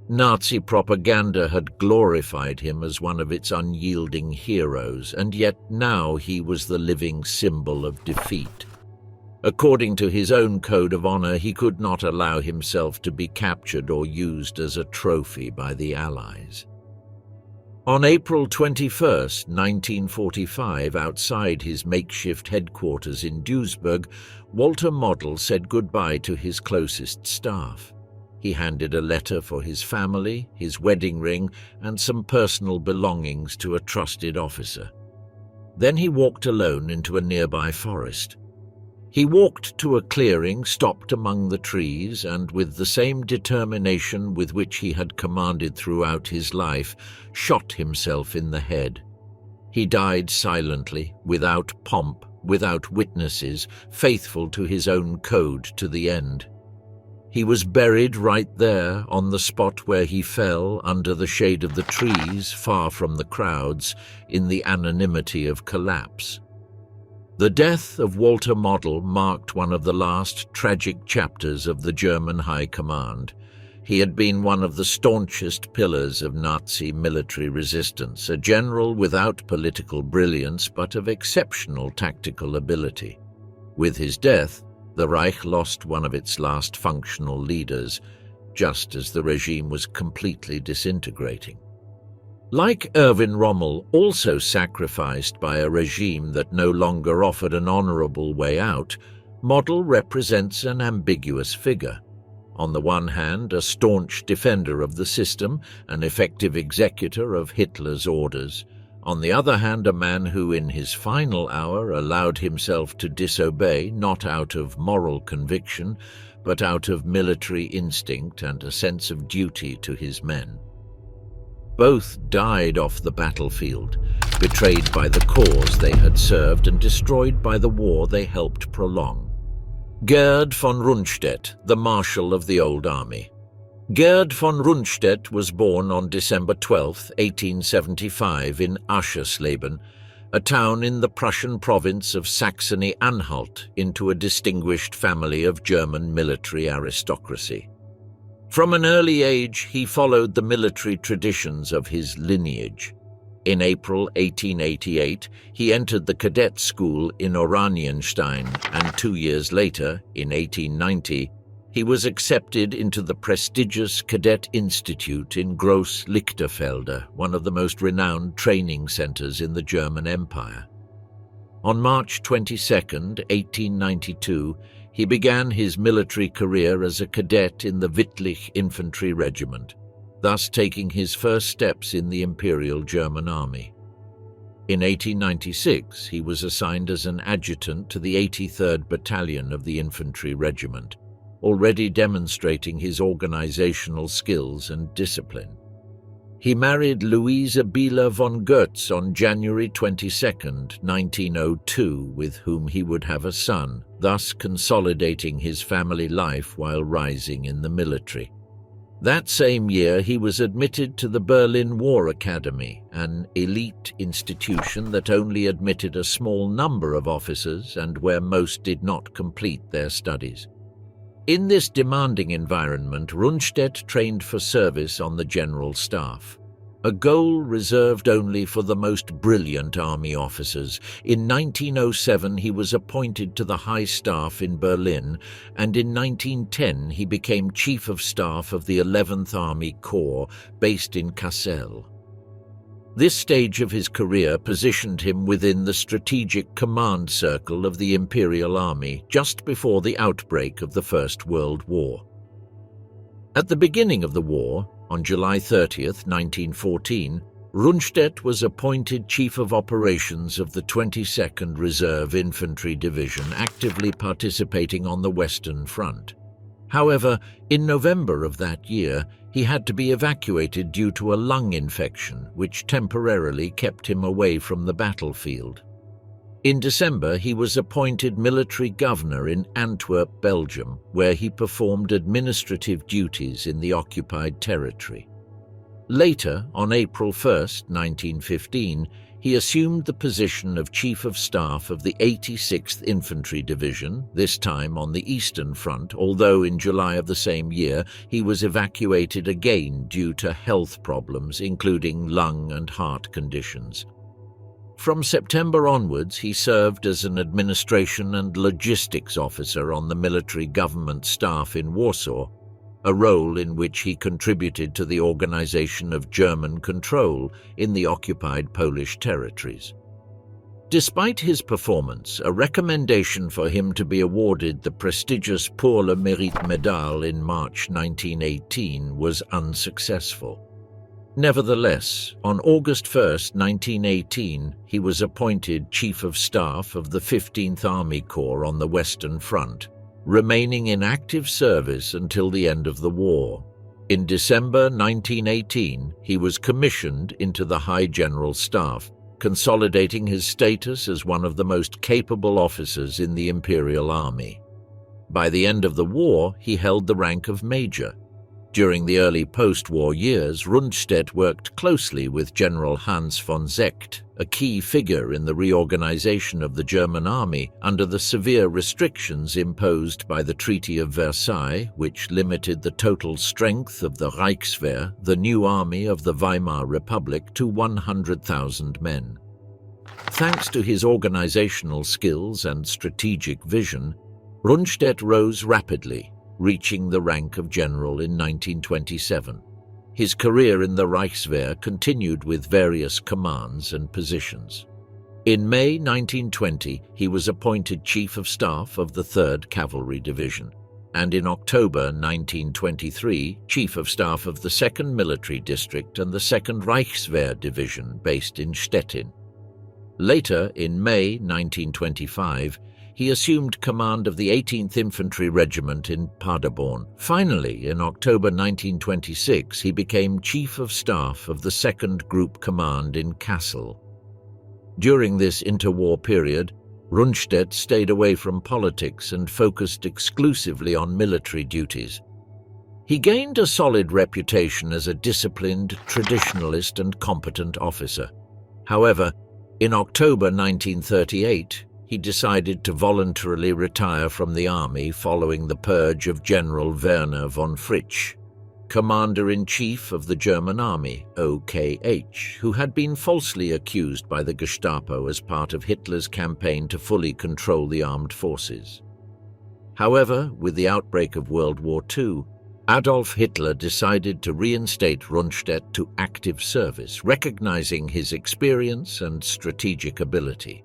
Nazi propaganda had glorified him as one of its unyielding heroes, and yet now he was the living symbol of defeat. According to his own code of honor, he could not allow himself to be captured or used as a trophy by the Allies. On April 21, 1945, outside his makeshift headquarters in Duisburg, Walter Model said goodbye to his closest staff. He handed a letter for his family, his wedding ring, and some personal belongings to a trusted officer. Then he walked alone into a nearby forest. He walked to a clearing, stopped among the trees, and with the same determination with which he had commanded throughout his life, shot himself in the head. He died silently, without pomp, without witnesses, faithful to his own code to the end. He was buried right there, on the spot where he fell, under the shade of the trees, far from the crowds, in the anonymity of collapse. The death of Walter Model marked one of the last tragic chapters of the German High Command. He had been one of the staunchest pillars of Nazi military resistance, a general without political brilliance but of exceptional tactical ability. With his death, the Reich lost one of its last functional leaders, just as the regime was completely disintegrating. Like Erwin Rommel, also sacrificed by a regime that no longer offered an honorable way out, Model represents an ambiguous figure. On the one hand, a staunch defender of the system, an effective executor of Hitler's orders. On the other hand, a man who in his final hour allowed himself to disobey not out of moral conviction, but out of military instinct and a sense of duty to his men. Both died off the battlefield, betrayed by the cause they had served and destroyed by the war they helped prolong. Gerd von Rundstedt, the Marshal of the Old Army. Gerd von Rundstedt was born on December 12, 1875 in Aschersleben, a town in the Prussian province of Saxony-Anhalt, into a distinguished family of German military aristocracy. From an early age, he followed the military traditions of his lineage. In April 1888, he entered the cadet school in Oranienstein, and 2 years later, in 1890, he was accepted into the prestigious Cadet Institute in Groß-Lichterfelde, one of the most renowned training centers in the German Empire. On March 22, 1892, he began his military career as a cadet in the Wittlich Infantry Regiment, thus taking his first steps in the Imperial German Army. In 1896, he was assigned as an adjutant to the 83rd Battalion of the Infantry Regiment, already demonstrating his organizational skills and discipline. He married Louise Bieler von Goetz on January 22, 1902, with whom he would have a son, thus consolidating his family life while rising in the military. That same year, he was admitted to the Berlin War Academy, an elite institution that only admitted a small number of officers and where most did not complete their studies. In this demanding environment, Rundstedt trained for service on the General Staff. a goal reserved only for the most brilliant army officers. In 1907, he was appointed to the High Staff in Berlin, and in 1910 he became Chief of Staff of the 11th Army Corps, based in Kassel. This stage of his career positioned him within the strategic command circle of the Imperial Army just before the outbreak of the First World War. At the beginning of the war, on July 30th, 1914, Rundstedt was appointed Chief of Operations of the 22nd Reserve Infantry Division, actively participating on the Western Front. However, in November of that year, he had to be evacuated due to a lung infection, which temporarily kept him away from the battlefield. In December, he was appointed military governor in Antwerp, Belgium, where he performed administrative duties in the occupied territory. Later, on April 1, 1915, he assumed the position of Chief of Staff of the 86th Infantry Division, this time on the Eastern Front, although in July of the same year he was evacuated again due to health problems, including lung and heart conditions. From September onwards, he served as an administration and logistics officer on the military government staff in Warsaw, a role in which he contributed to the organization of German control in the occupied Polish territories. Despite his performance, a recommendation for him to be awarded the prestigious Pour le Mérite Medal in March 1918 was unsuccessful. Nevertheless, on August 1, 1918, he was appointed Chief of Staff of the 15th Army Corps on the Western Front, remaining in active service until the end of the war. In December 1918, he was commissioned into the High General Staff, consolidating his status as one of the most capable officers in the Imperial Army. By the end of the war, he held the rank of Major. During the early post-war years, Rundstedt worked closely with General Heinz von Seeckt, a key figure in the reorganization of the German army under the severe restrictions imposed by the Treaty of Versailles, which limited the total strength of the Reichswehr, the new army of the Weimar Republic, to 100,000 men. Thanks to his organizational skills and strategic vision, Rundstedt rose rapidly, reaching the rank of general in 1927. His career in the Reichswehr continued with various commands and positions. In May 1920, he was appointed Chief of Staff of the 3rd Cavalry Division, and in October 1923, Chief of Staff of the 2nd Military District and the 2nd Reichswehr Division based in Stettin. Later, in May 1925, he assumed command of the 18th Infantry Regiment in Paderborn. Finally, in October 1926, he became Chief of Staff of the 2nd Group Command in Kassel. During this interwar period, Rundstedt stayed away from politics and focused exclusively on military duties. He gained a solid reputation as a disciplined, traditionalist and competent officer. However, in October 1938, he decided to voluntarily retire from the army following the purge of General Werner von Fritsch, Commander-in-Chief of the German Army, OKH, who had been falsely accused by the Gestapo as part of Hitler's campaign to fully control the armed forces. However, with the outbreak of World War II, Adolf Hitler decided to reinstate Rundstedt to active service, recognizing his experience and strategic ability.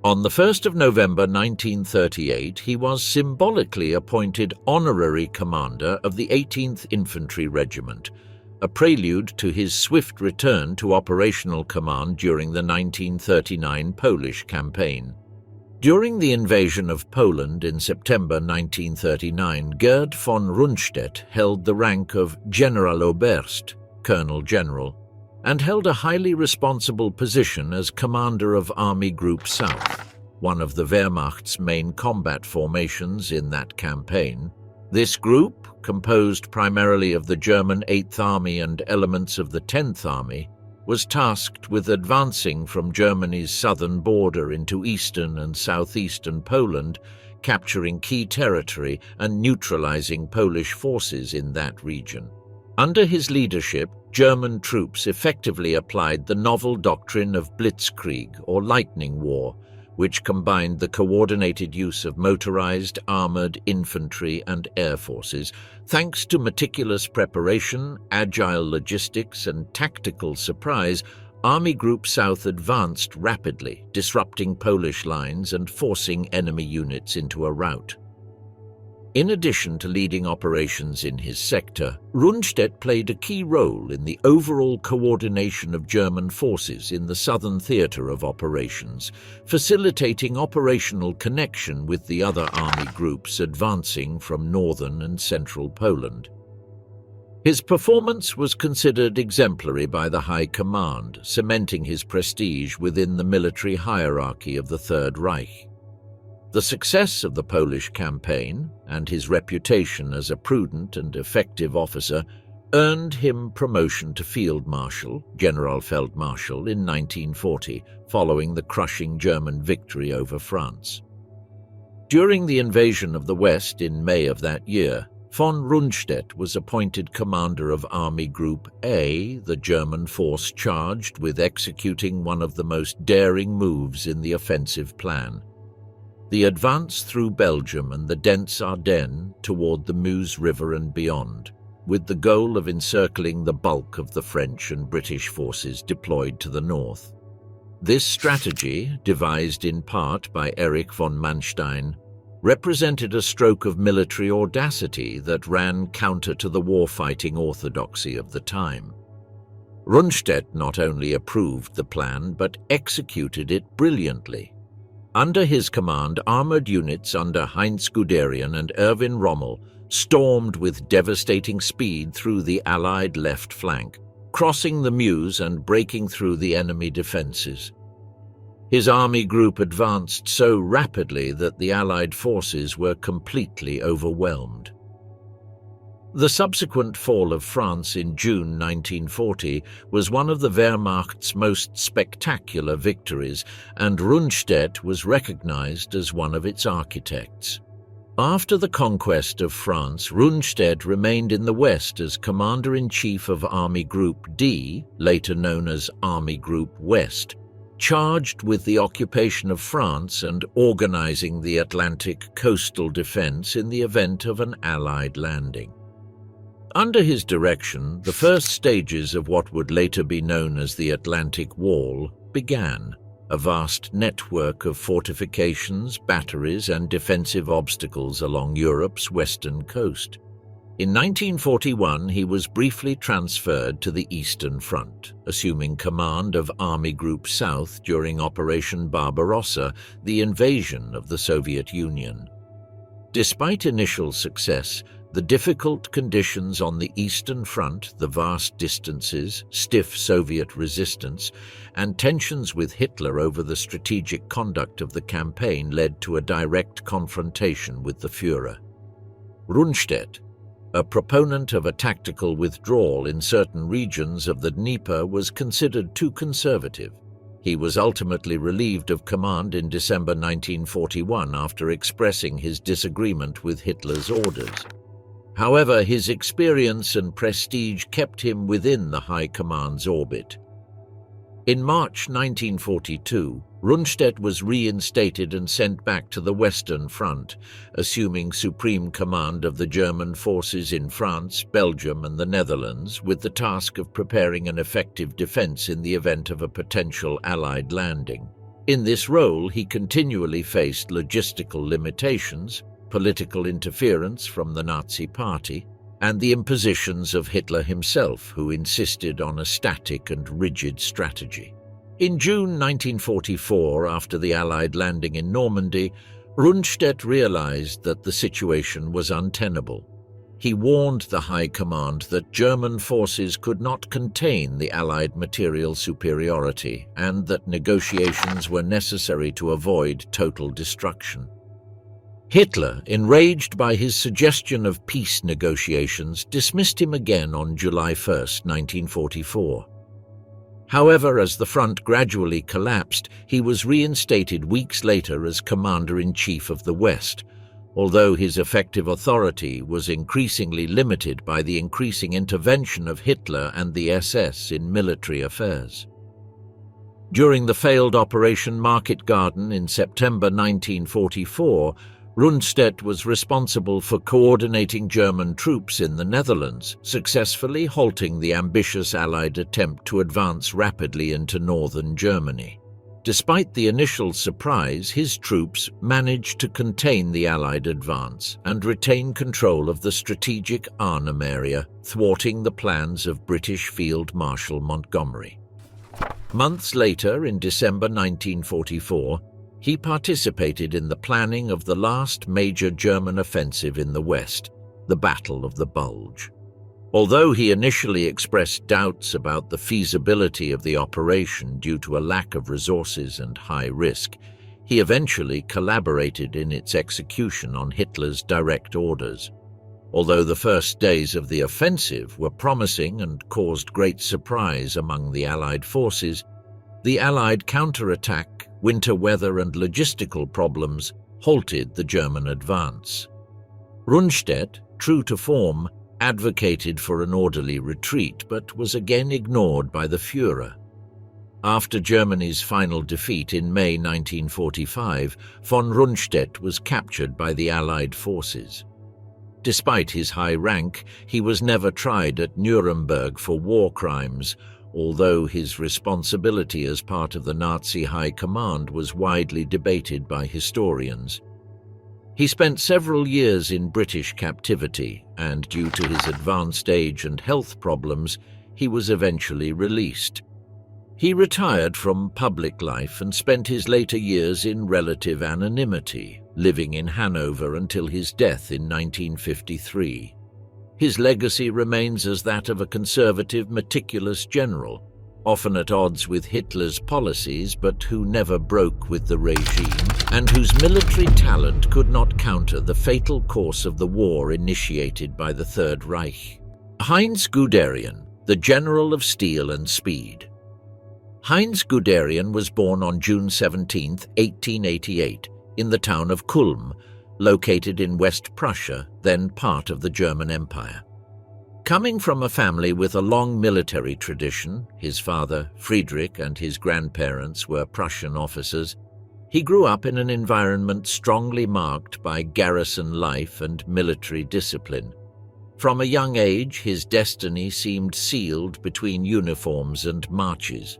On the 1st of November 1938, he was symbolically appointed honorary commander of the 18th Infantry Regiment, a prelude to his swift return to operational command during the 1939 Polish campaign. During the invasion of Poland in September 1939, Gerd von Rundstedt held the rank of Generaloberst, Colonel General, and held a highly responsible position as commander of Army Group South, one of the Wehrmacht's main combat formations in that campaign. This group, composed primarily of the German 8th Army and elements of the 10th Army, was tasked with advancing from Germany's southern border into eastern and southeastern Poland, capturing key territory and neutralizing Polish forces in that region. Under his leadership, German troops effectively applied the novel doctrine of Blitzkrieg, or lightning war, which combined the coordinated use of motorized, armored infantry and air forces. Thanks to meticulous preparation, agile logistics, and tactical surprise, Army Group South advanced rapidly, disrupting Polish lines and forcing enemy units into a rout. In addition to leading operations in his sector, Rundstedt played a key role in the overall coordination of German forces in the southern theatre of operations, facilitating operational connection with the other army groups advancing from northern and central Poland. His performance was considered exemplary by the High Command, cementing his prestige within the military hierarchy of the Third Reich. The success of the Polish campaign, and his reputation as a prudent and effective officer, earned him promotion to Field Marshal, Generalfeldmarschall, in 1940, following the crushing German victory over France. During the invasion of the West in May of that year, von Rundstedt was appointed commander of Army Group A, the German force charged with executing one of the most daring moves in the offensive plan: the advance through Belgium and the dense Ardennes toward the Meuse River and beyond, with the goal of encircling the bulk of the French and British forces deployed to the north. This strategy, devised in part by Erich von Manstein, represented a stroke of military audacity that ran counter to the war-fighting orthodoxy of the time. Rundstedt not only approved the plan but executed it brilliantly. Under his command, armored units under Heinz Guderian and Erwin Rommel stormed with devastating speed through the Allied left flank, crossing the Meuse and breaking through the enemy defenses. His army group advanced so rapidly that the Allied forces were completely overwhelmed. The subsequent fall of France in June 1940 was one of the Wehrmacht's most spectacular victories, and Rundstedt was recognized as one of its architects. After the conquest of France, Rundstedt remained in the West as Commander-in-Chief of Army Group D, later known as Army Group West, charged with the occupation of France and organizing the Atlantic coastal defense in the event of an Allied landing. Under his direction, the first stages of what would later be known as the Atlantic Wall began, a vast network of fortifications, batteries, and defensive obstacles along Europe's western coast. In 1941, he was briefly transferred to the Eastern Front, assuming command of Army Group South during Operation Barbarossa, the invasion of the Soviet Union. Despite initial success, the difficult conditions on the Eastern Front, the vast distances, stiff Soviet resistance, and tensions with Hitler over the strategic conduct of the campaign led to a direct confrontation with the Führer. Rundstedt, a proponent of a tactical withdrawal in certain regions of the Dnieper, was considered too conservative. He was ultimately relieved of command in December 1941 after expressing his disagreement with Hitler's orders. However, his experience and prestige kept him within the High Command's orbit. In March 1942, Rundstedt was reinstated and sent back to the Western Front, assuming supreme command of the German forces in France, Belgium, and the Netherlands, with the task of preparing an effective defense in the event of a potential Allied landing. In this role, he continually faced logistical limitations, political interference from the Nazi Party, and the impositions of Hitler himself, who insisted on a static and rigid strategy. In June 1944, after the Allied landing in Normandy, Rundstedt realized that the situation was untenable. He warned the High Command that German forces could not contain the Allied material superiority and that negotiations were necessary to avoid total destruction. Hitler, enraged by his suggestion of peace negotiations, dismissed him again on July 1, 1944. However, as the front gradually collapsed, he was reinstated weeks later as Commander-in-Chief of the West, although his effective authority was increasingly limited by the increasing intervention of Hitler and the SS in military affairs. During the failed Operation Market Garden in September 1944, Rundstedt was responsible for coordinating German troops in the Netherlands, successfully halting the ambitious Allied attempt to advance rapidly into northern Germany. Despite the initial surprise, his troops managed to contain the Allied advance and retain control of the strategic Arnhem area, thwarting the plans of British Field Marshal Montgomery. Months later, in December 1944, he participated in the planning of the last major German offensive in the West, the Battle of the Bulge. Although he initially expressed doubts about the feasibility of the operation due to a lack of resources and high risk, he eventually collaborated in its execution on Hitler's direct orders. Although the first days of the offensive were promising and caused great surprise among the Allied forces, the Allied counterattack, winter weather and logistical problems halted the German advance. Rundstedt, true to form, advocated for an orderly retreat, but was again ignored by the Führer. After Germany's final defeat in May 1945, von Rundstedt was captured by the Allied forces. Despite his high rank, he was never tried at Nuremberg for war crimes, although his responsibility as part of the Nazi High Command was widely debated by historians. He spent several years in British captivity, and due to his advanced age and health problems, he was eventually released. He retired from public life and spent his later years in relative anonymity, living in Hanover until his death in 1953. His legacy remains as that of a conservative, meticulous general, often at odds with Hitler's policies but who never broke with the regime, and whose military talent could not counter the fatal course of the war initiated by the Third Reich. Heinz Guderian, the General of Steel and Speed. Heinz Guderian was born on June 17, 1888, in the town of Kulm, located in West Prussia, then part of the German Empire. Coming from a family with a long military tradition, his father, Friedrich, and his grandparents were Prussian officers, he grew up in an environment strongly marked by garrison life and military discipline. From a young age, his destiny seemed sealed between uniforms and marches.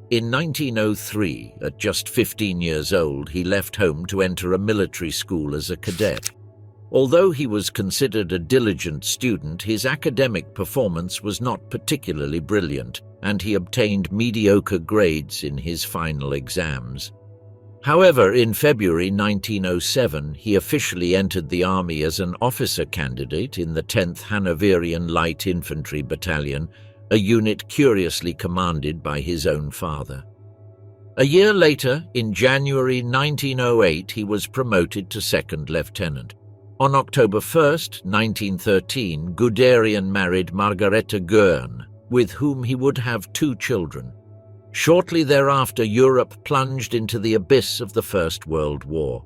In 1903, at just 15 years old, he left home to enter a military school as a cadet. Although he was considered a diligent student, his academic performance was not particularly brilliant, and he obtained mediocre grades in his final exams. However, in February 1907, he officially entered the army as an officer candidate in the 10th Hanoverian Light Infantry Battalion, a unit curiously commanded by his own father. A year later, in January 1908, he was promoted to second lieutenant. On October 1, 1913, Guderian married Margareta Goern, with whom he would have 2 children. Shortly thereafter, Europe plunged into the abyss of the First World War.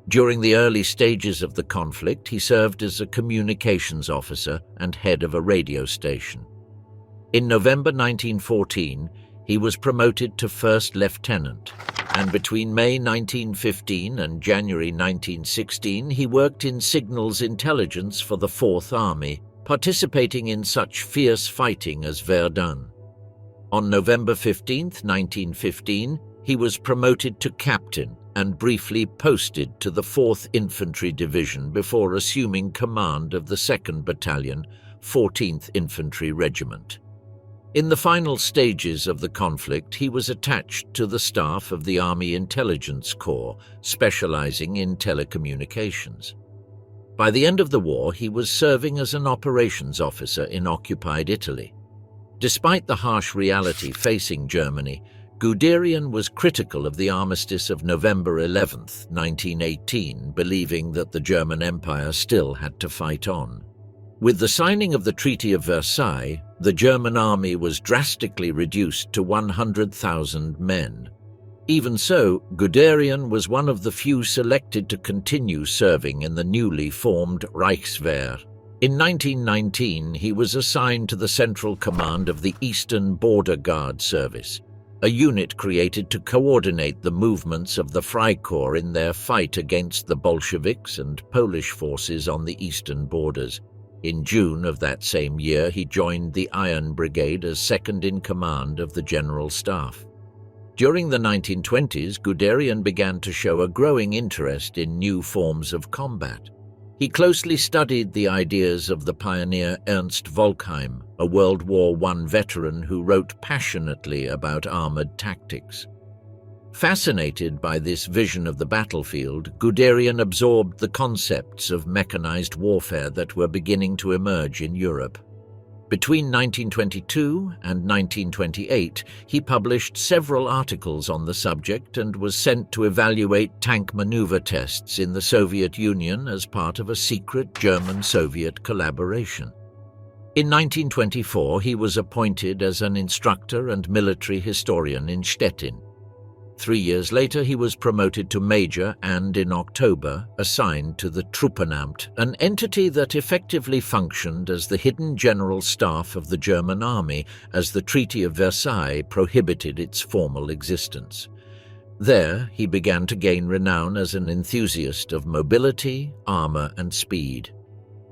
During the early stages of the conflict, he served as a communications officer and head of a radio station. In November 1914, he was promoted to first lieutenant, and between May 1915 and January 1916, he worked in signals intelligence for the Fourth Army, participating in such fierce fighting as Verdun. On November 15, 1915, he was promoted to captain and briefly posted to the 4th Infantry Division before assuming command of the 2nd Battalion, 14th Infantry Regiment. In the final stages of the conflict, he was attached to the staff of the Army Intelligence Corps, specializing in telecommunications. By the end of the war, he was serving as an operations officer in occupied Italy. Despite the harsh reality facing Germany, Guderian was critical of the armistice of November 11, 1918, believing that the German Empire still had to fight on. With the signing of the Treaty of Versailles, the German army was drastically reduced to 100,000 men. Even so, Guderian was one of the few selected to continue serving in the newly formed Reichswehr. In 1919, he was assigned to the Central Command of the Eastern Border Guard Service, a unit created to coordinate the movements of the Freikorps in their fight against the Bolsheviks and Polish forces on the eastern borders. In June of that same year, he joined the Iron Brigade as second-in-command of the General Staff. During the 1920s, Guderian began to show a growing interest in new forms of combat. He closely studied the ideas of the pioneer Ernst Volkheim, a World War I veteran who wrote passionately about armored tactics. Fascinated by this vision of the battlefield, Guderian absorbed the concepts of mechanized warfare that were beginning to emerge in Europe. Between 1922 and 1928, he published several articles on the subject and was sent to evaluate tank maneuver tests in the Soviet Union as part of a secret German-Soviet collaboration. In 1924, he was appointed as an instructor and military historian in Stettin. 3 years later, he was promoted to major and, in October, assigned to the Truppenamt, an entity that effectively functioned as the hidden general staff of the German army, as the Treaty of Versailles prohibited its formal existence. There, he began to gain renown as an enthusiast of mobility, armor, and speed.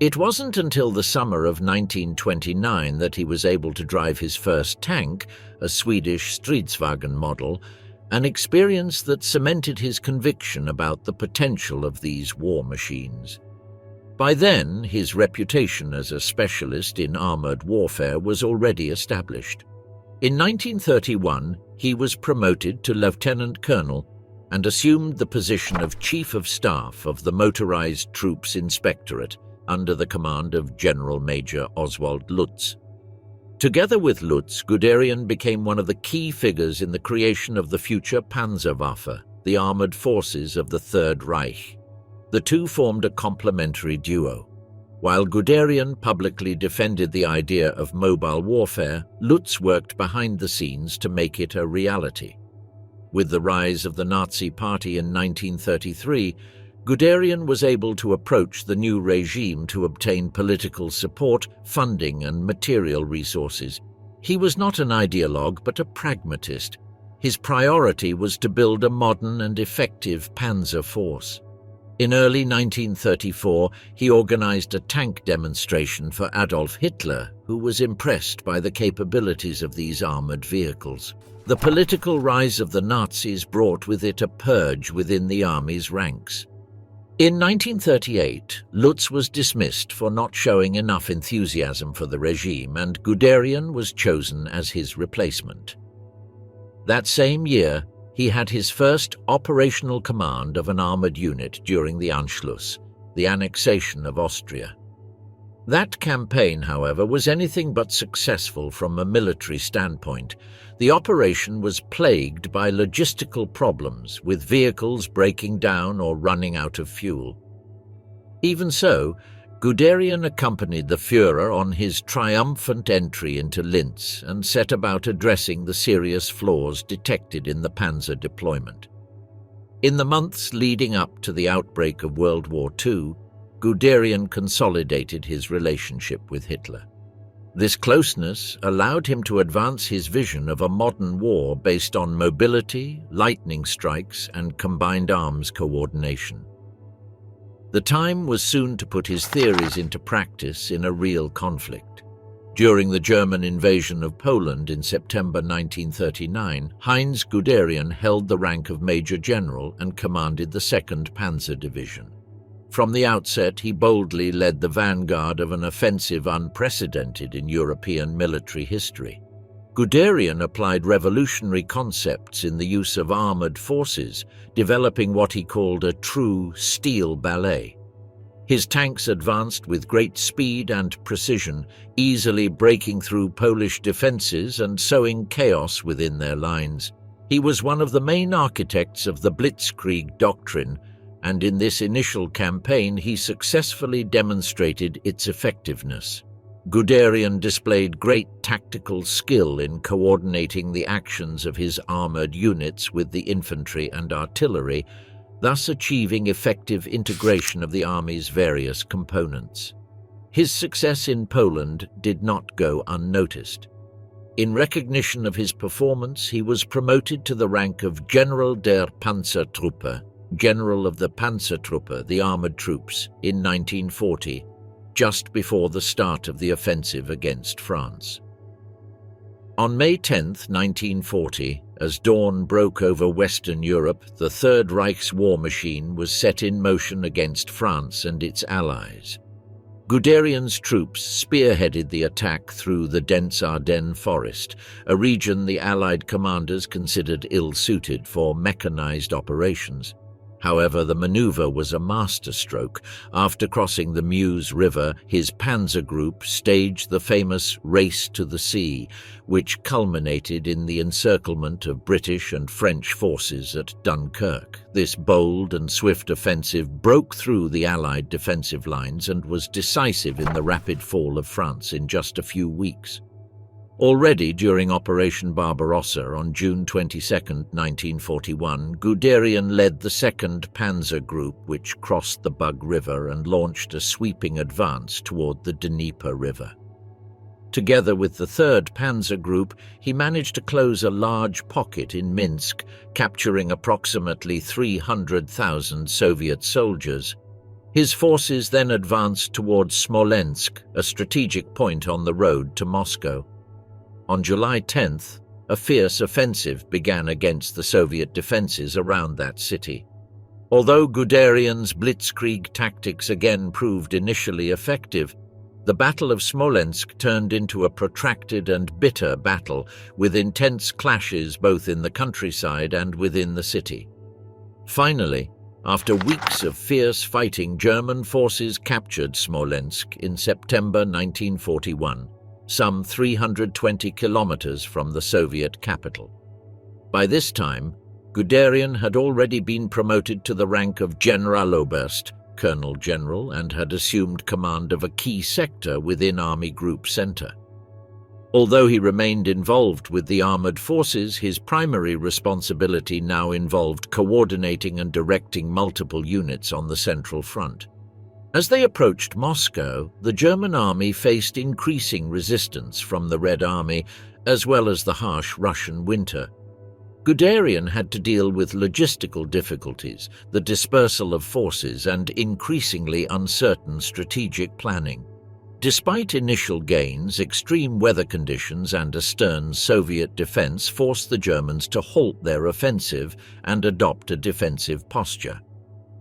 It wasn't until the summer of 1929 that he was able to drive his first tank, a Swedish Stridsvagn model, an experience that cemented his conviction about the potential of these war machines. By then, his reputation as a specialist in armored warfare was already established. In 1931, he was promoted to lieutenant colonel and assumed the position of Chief of Staff of the Motorized Troops Inspectorate under the command of General Major Oswald Lutz. Together with Lutz, Guderian became one of the key figures in the creation of the future Panzerwaffe, the armored forces of the Third Reich. The two formed a complementary duo. While Guderian publicly defended the idea of mobile warfare, Lutz worked behind the scenes to make it a reality. With the rise of the Nazi Party in 1933, Guderian was able to approach the new regime to obtain political support, funding, and material resources. He was not an ideologue, but a pragmatist. His priority was to build a modern and effective panzer force. In early 1934, he organized a tank demonstration for Adolf Hitler, who was impressed by the capabilities of these armored vehicles. The political rise of the Nazis brought with it a purge within the army's ranks. In 1938, Lutz was dismissed for not showing enough enthusiasm for the regime, and Guderian was chosen as his replacement. That same year, he had his first operational command of an armored unit during the Anschluss, the annexation of Austria. That campaign, however, was anything but successful from a military standpoint. The operation was plagued by logistical problems, with vehicles breaking down or running out of fuel. Even so, Guderian accompanied the Führer on his triumphant entry into Linz and set about addressing the serious flaws detected in the panzer deployment. In the months leading up to the outbreak of World War II, Guderian consolidated his relationship with Hitler. This closeness allowed him to advance his vision of a modern war based on mobility, lightning strikes, and combined arms coordination. The time was soon to put his theories into practice in a real conflict. During the German invasion of Poland in September 1939, Heinz Guderian held the rank of Major General and commanded the 2nd Panzer Division. From the outset, he boldly led the vanguard of an offensive unprecedented in European military history. Guderian applied revolutionary concepts in the use of armored forces, developing what he called a true steel ballet. His tanks advanced with great speed and precision, easily breaking through Polish defenses and sowing chaos within their lines. He was one of the main architects of the Blitzkrieg doctrine, and in this initial campaign he successfully demonstrated its effectiveness. Guderian displayed great tactical skill in coordinating the actions of his armored units with the infantry and artillery, thus achieving effective integration of the army's various components. His success in Poland did not go unnoticed. In recognition of his performance, he was promoted to the rank of General der Panzertruppe, General of the Panzertruppe, the armored troops, in 1940, just before the start of the offensive against France. On May 10, 1940, as dawn broke over Western Europe, the Third Reich's war machine was set in motion against France and its allies. Guderian's troops spearheaded the attack through the dense Ardennes forest, a region the Allied commanders considered ill-suited for mechanized operations. However, the maneuver was a masterstroke. After crossing the Meuse River, his panzer group staged the famous Race to the Sea, which culminated in the encirclement of British and French forces at Dunkirk. This bold and swift offensive broke through the Allied defensive lines and was decisive in the rapid fall of France in just a few weeks. Already during Operation Barbarossa on June 22, 1941, Guderian led the 2nd Panzer Group, which crossed the Bug River and launched a sweeping advance toward the Dnieper River. Together with the 3rd Panzer Group, he managed to close a large pocket in Minsk, capturing approximately 300,000 Soviet soldiers. His forces then advanced towards Smolensk, a strategic point on the road to Moscow. On July 10th, a fierce offensive began against the Soviet defenses around that city. Although Guderian's Blitzkrieg tactics again proved initially effective, the Battle of Smolensk turned into a protracted and bitter battle, with intense clashes both in the countryside and within the city. Finally, after weeks of fierce fighting, German forces captured Smolensk in September 1941. Some 320 kilometers from the Soviet capital. By this time, Guderian had already been promoted to the rank of Generaloberst, Colonel General, and had assumed command of a key sector within Army Group Center. Although he remained involved with the armored forces, his primary responsibility now involved coordinating and directing multiple units on the Central Front. As they approached Moscow, the German army faced increasing resistance from the Red Army, as well as the harsh Russian winter. Guderian had to deal with logistical difficulties, the dispersal of forces, and increasingly uncertain strategic planning. Despite initial gains, extreme weather conditions and a stern Soviet defense forced the Germans to halt their offensive and adopt a defensive posture.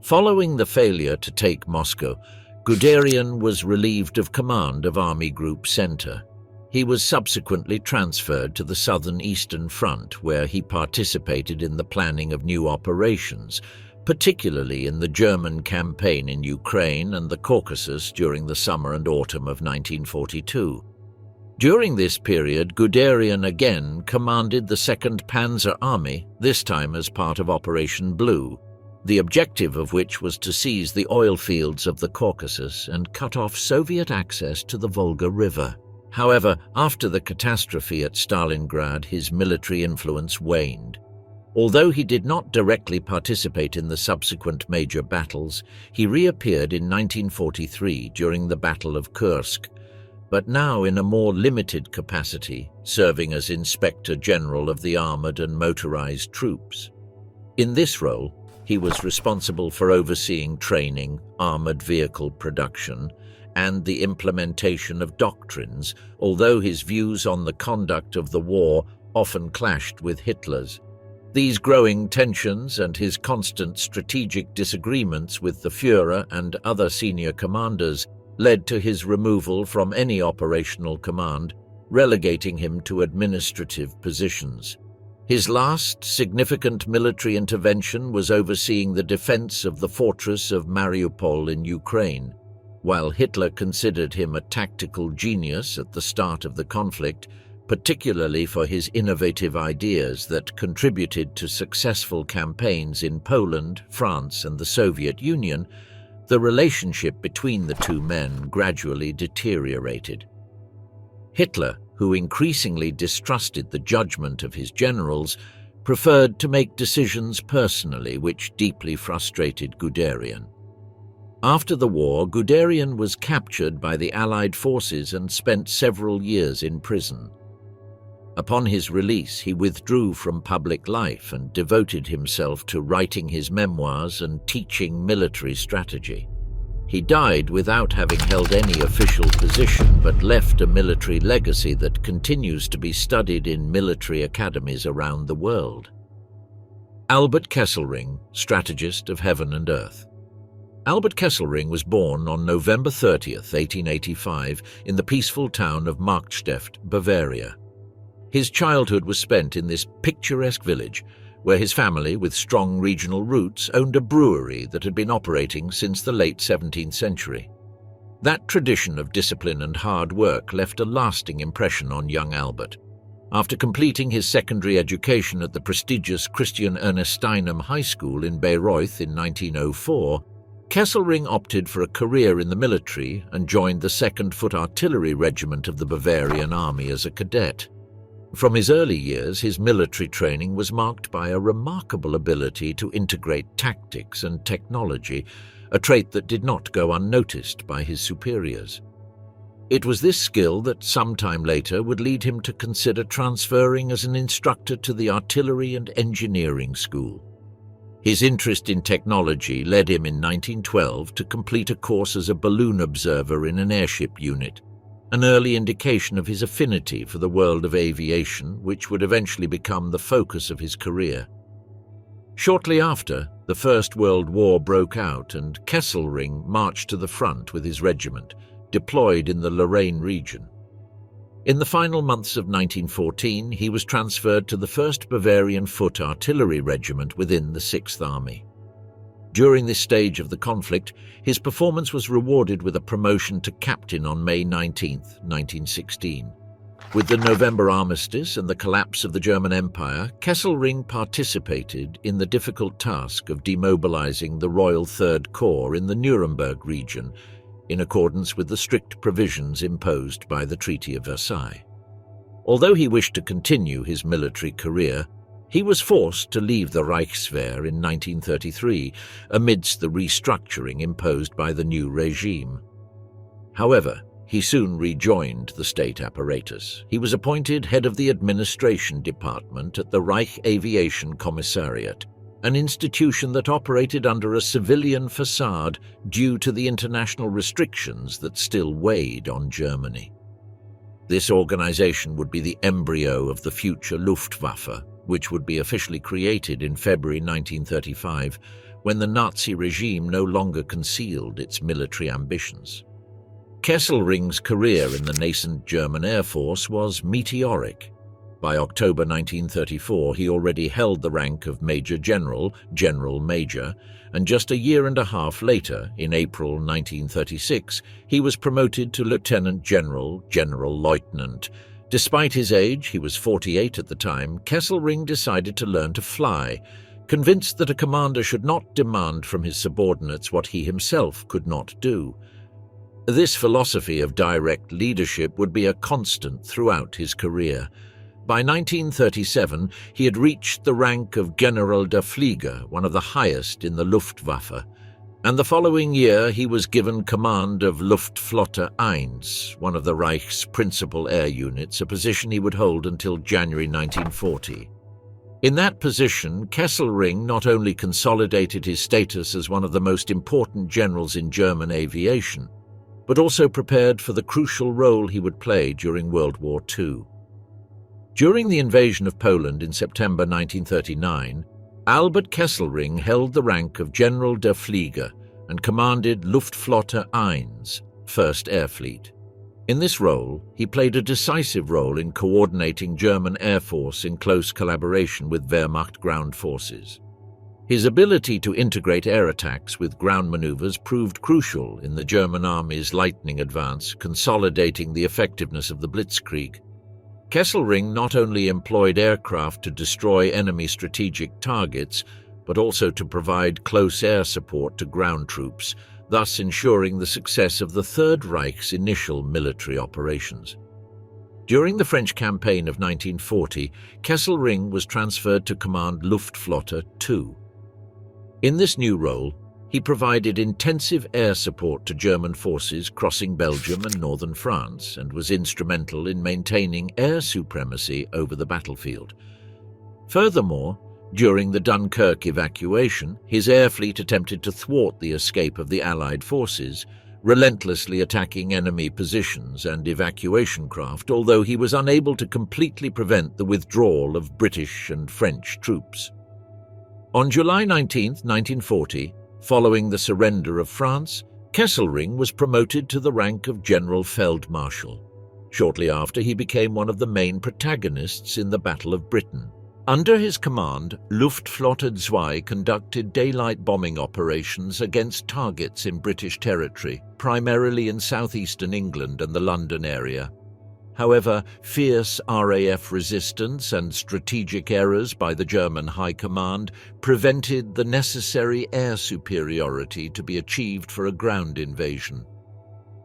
Following the failure to take Moscow, Guderian was relieved of command of Army Group Center. He was subsequently transferred to the Southern Eastern Front, where he participated in the planning of new operations, particularly in the German campaign in Ukraine and the Caucasus during the summer and autumn of 1942. During this period, Guderian again commanded the 2nd Panzer Army, this time as part of Operation Blue, the objective of which was to seize the oil fields of the Caucasus and cut off Soviet access to the Volga River. However, after the catastrophe at Stalingrad, his military influence waned. Although he did not directly participate in the subsequent major battles, he reappeared in 1943 during the Battle of Kursk, but now in a more limited capacity, serving as Inspector General of the armored and motorized troops. In this role, he was responsible for overseeing training, armored vehicle production, and the implementation of doctrines, although his views on the conduct of the war often clashed with Hitler's. These growing tensions and his constant strategic disagreements with the Führer and other senior commanders led to his removal from any operational command, relegating him to administrative positions. His last significant military intervention was overseeing the defense of the fortress of Mariupol in Ukraine. While Hitler considered him a tactical genius at the start of the conflict, particularly for his innovative ideas that contributed to successful campaigns in Poland, France, and the Soviet Union, the relationship between the two men gradually deteriorated. Hitler, who increasingly distrusted the judgment of his generals, preferred to make decisions personally, which deeply frustrated Guderian. After the war, Guderian was captured by the Allied forces and spent several years in prison. Upon his release, he withdrew from public life and devoted himself to writing his memoirs and teaching military strategy. He died without having held any official position, but left a military legacy that continues to be studied in military academies around the world. Albert Kesselring, strategist of heaven and earth. Albert Kesselring was born on November 30th, 1885, in the peaceful town of Markstedt, Bavaria. His childhood was spent in this picturesque village, where his family, with strong regional roots, owned a brewery that had been operating since the late 17th century. That tradition of discipline and hard work left a lasting impression on young Albert. After completing his secondary education at the prestigious Christian Ernestinem High School in Bayreuth in 1904, Kesselring opted for a career in the military and joined the 2nd Foot Artillery Regiment of the Bavarian Army as a cadet. From his early years, his military training was marked by a remarkable ability to integrate tactics and technology, a trait that did not go unnoticed by his superiors. It was this skill that sometime later would lead him to consider transferring as an instructor to the artillery and engineering school. His interest in technology led him in 1912 to complete a course as a balloon observer in an airship unit, an early indication of his affinity for the world of aviation, which would eventually become the focus of his career. Shortly after, the First World War broke out and Kesselring marched to the front with his regiment, deployed in the Lorraine region. In the final months of 1914, he was transferred to the 1st Bavarian Foot Artillery Regiment within the 6th Army. During this stage of the conflict, his performance was rewarded with a promotion to captain on May 19, 1916. With the November armistice and the collapse of the German Empire, Kesselring participated in the difficult task of demobilizing the Royal Third Corps in the Nuremberg region, in accordance with the strict provisions imposed by the Treaty of Versailles. Although he wished to continue his military career, he was forced to leave the Reichswehr in 1933 amidst the restructuring imposed by the new regime. However, he soon rejoined the state apparatus. He was appointed head of the administration department at the Reich Aviation Commissariat, an institution that operated under a civilian facade due to the international restrictions that still weighed on Germany. This organization would be the embryo of the future Luftwaffe, which would be officially created in February 1935, when the Nazi regime no longer concealed its military ambitions. Kesselring's career in the nascent German Air Force was meteoric. By October 1934, he already held the rank of Major General, General Major, and just a year and a half later, in April 1936, he was promoted to Lieutenant General, General Lieutenant. Despite his age, he was 48 at the time, Kesselring decided to learn to fly, convinced that a commander should not demand from his subordinates what he himself could not do. This philosophy of direct leadership would be a constant throughout his career. By 1937, he had reached the rank of General der Flieger, one of the highest in the Luftwaffe, and the following year he was given command of Luftflotte 1, one of the Reich's principal air units, a position he would hold until January 1940. In that position, Kesselring not only consolidated his status as one of the most important generals in German aviation, but also prepared for the crucial role he would play during World War II. During the invasion of Poland in September 1939, Albert Kesselring held the rank of General der Flieger and commanded Luftflotte 1, 1st Air Fleet. In this role, he played a decisive role in coordinating German Air Force in close collaboration with Wehrmacht ground forces. His ability to integrate air attacks with ground maneuvers proved crucial in the German army's lightning advance, consolidating the effectiveness of the Blitzkrieg. Kesselring not only employed aircraft to destroy enemy strategic targets, but also to provide close air support to ground troops, thus ensuring the success of the Third Reich's initial military operations. During the French campaign of 1940, Kesselring was transferred to command Luftflotte II. In this new role, he provided intensive air support to German forces crossing Belgium and northern France and was instrumental in maintaining air supremacy over the battlefield. Furthermore, during the Dunkirk evacuation, his air fleet attempted to thwart the escape of the Allied forces, relentlessly attacking enemy positions and evacuation craft, although he was unable to completely prevent the withdrawal of British and French troops. On July 19, 1940, following the surrender of France, Kesselring was promoted to the rank of General Feldmarschall. Shortly after, he became one of the main protagonists in the Battle of Britain. Under his command, Luftflotte II conducted daylight bombing operations against targets in British territory, primarily in southeastern England and the London area. However, fierce RAF resistance and strategic errors by the German High Command prevented the necessary air superiority to be achieved for a ground invasion.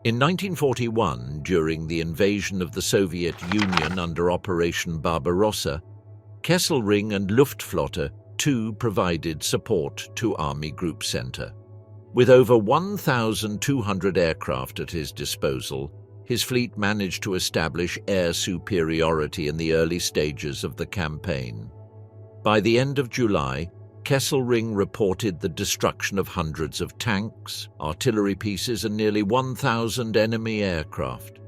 In 1941, during the invasion of the Soviet Union under Operation Barbarossa, Kesselring and Luftflotte II provided support to Army Group Center. With over 1,200 aircraft at his disposal, his fleet managed to establish air superiority in the early stages of the campaign. By the end of July, Kesselring reported the destruction of hundreds of tanks, artillery pieces, and nearly 1,000 enemy aircraft.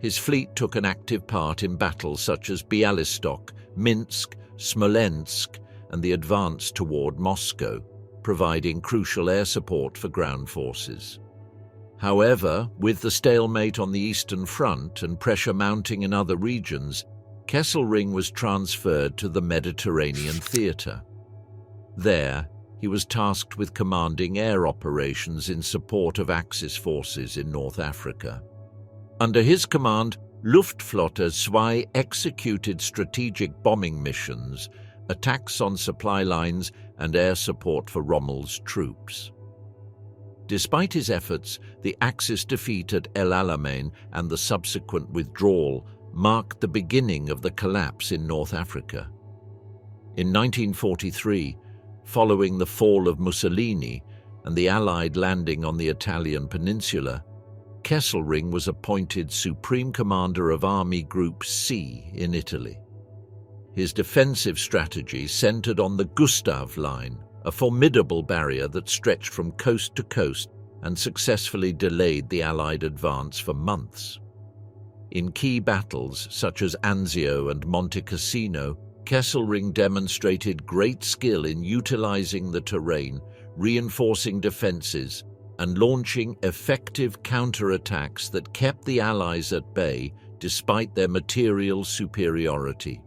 His fleet took an active part in battles such as Bialystok, Minsk, Smolensk, and the advance toward Moscow, providing crucial air support for ground forces. However, with the stalemate on the Eastern Front and pressure mounting in other regions, Kesselring was transferred to the Mediterranean theater. There, he was tasked with commanding air operations in support of Axis forces in North Africa. Under his command, Luftflotte II executed strategic bombing missions, attacks on supply lines, and air support for Rommel's troops. Despite his efforts, the Axis defeat at El Alamein and the subsequent withdrawal marked the beginning of the collapse in North Africa. In 1943, following the fall of Mussolini and the Allied landing on the Italian peninsula, Kesselring was appointed Supreme Commander of Army Group C in Italy. His defensive strategy centered on the Gustav Line, a formidable barrier that stretched from coast to coast and successfully delayed the Allied advance for months. In key battles such as Anzio and Monte Cassino, Kesselring demonstrated great skill in utilizing the terrain, reinforcing defenses, and launching effective counterattacks that kept the Allies at bay despite their material superiority.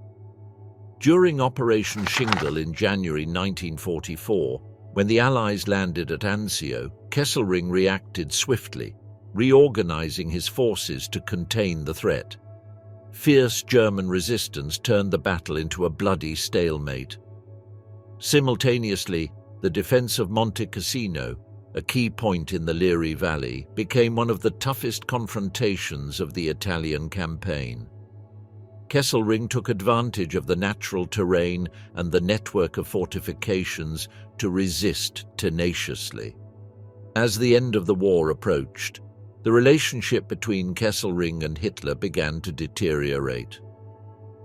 During Operation Shingle in January 1944, when the Allies landed at Anzio, Kesselring reacted swiftly, reorganizing his forces to contain the threat. Fierce German resistance turned the battle into a bloody stalemate. Simultaneously, the defense of Monte Cassino, a key point in the Liri Valley, became one of the toughest confrontations of the Italian campaign. Kesselring took advantage of the natural terrain and the network of fortifications to resist tenaciously. As the end of the war approached, the relationship between Kesselring and Hitler began to deteriorate.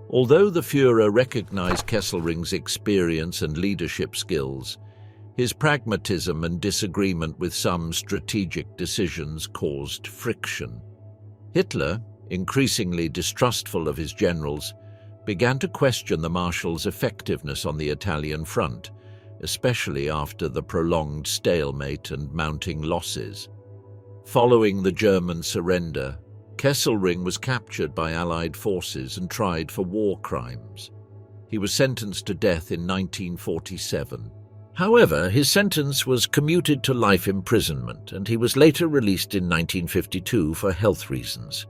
Although the Führer recognized Kesselring's experience and leadership skills, his pragmatism and disagreement with some strategic decisions caused friction. Hitler, increasingly distrustful of his generals, began to question the Marshal's effectiveness on the Italian front, especially after the prolonged stalemate and mounting losses. Following the German surrender, Kesselring was captured by Allied forces and tried for war crimes. He was sentenced to death in 1947. However, his sentence was commuted to life imprisonment, and he was later released in 1952 for health reasons.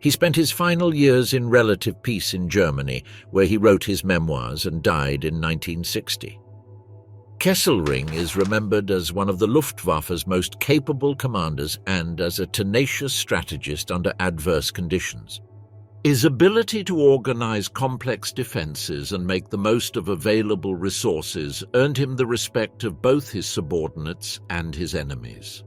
He spent his final years in relative peace in Germany, where he wrote his memoirs and died in 1960. Kesselring is remembered as one of the Luftwaffe's most capable commanders and as a tenacious strategist under adverse conditions. His ability to organize complex defenses and make the most of available resources earned him the respect of both his subordinates and his enemies.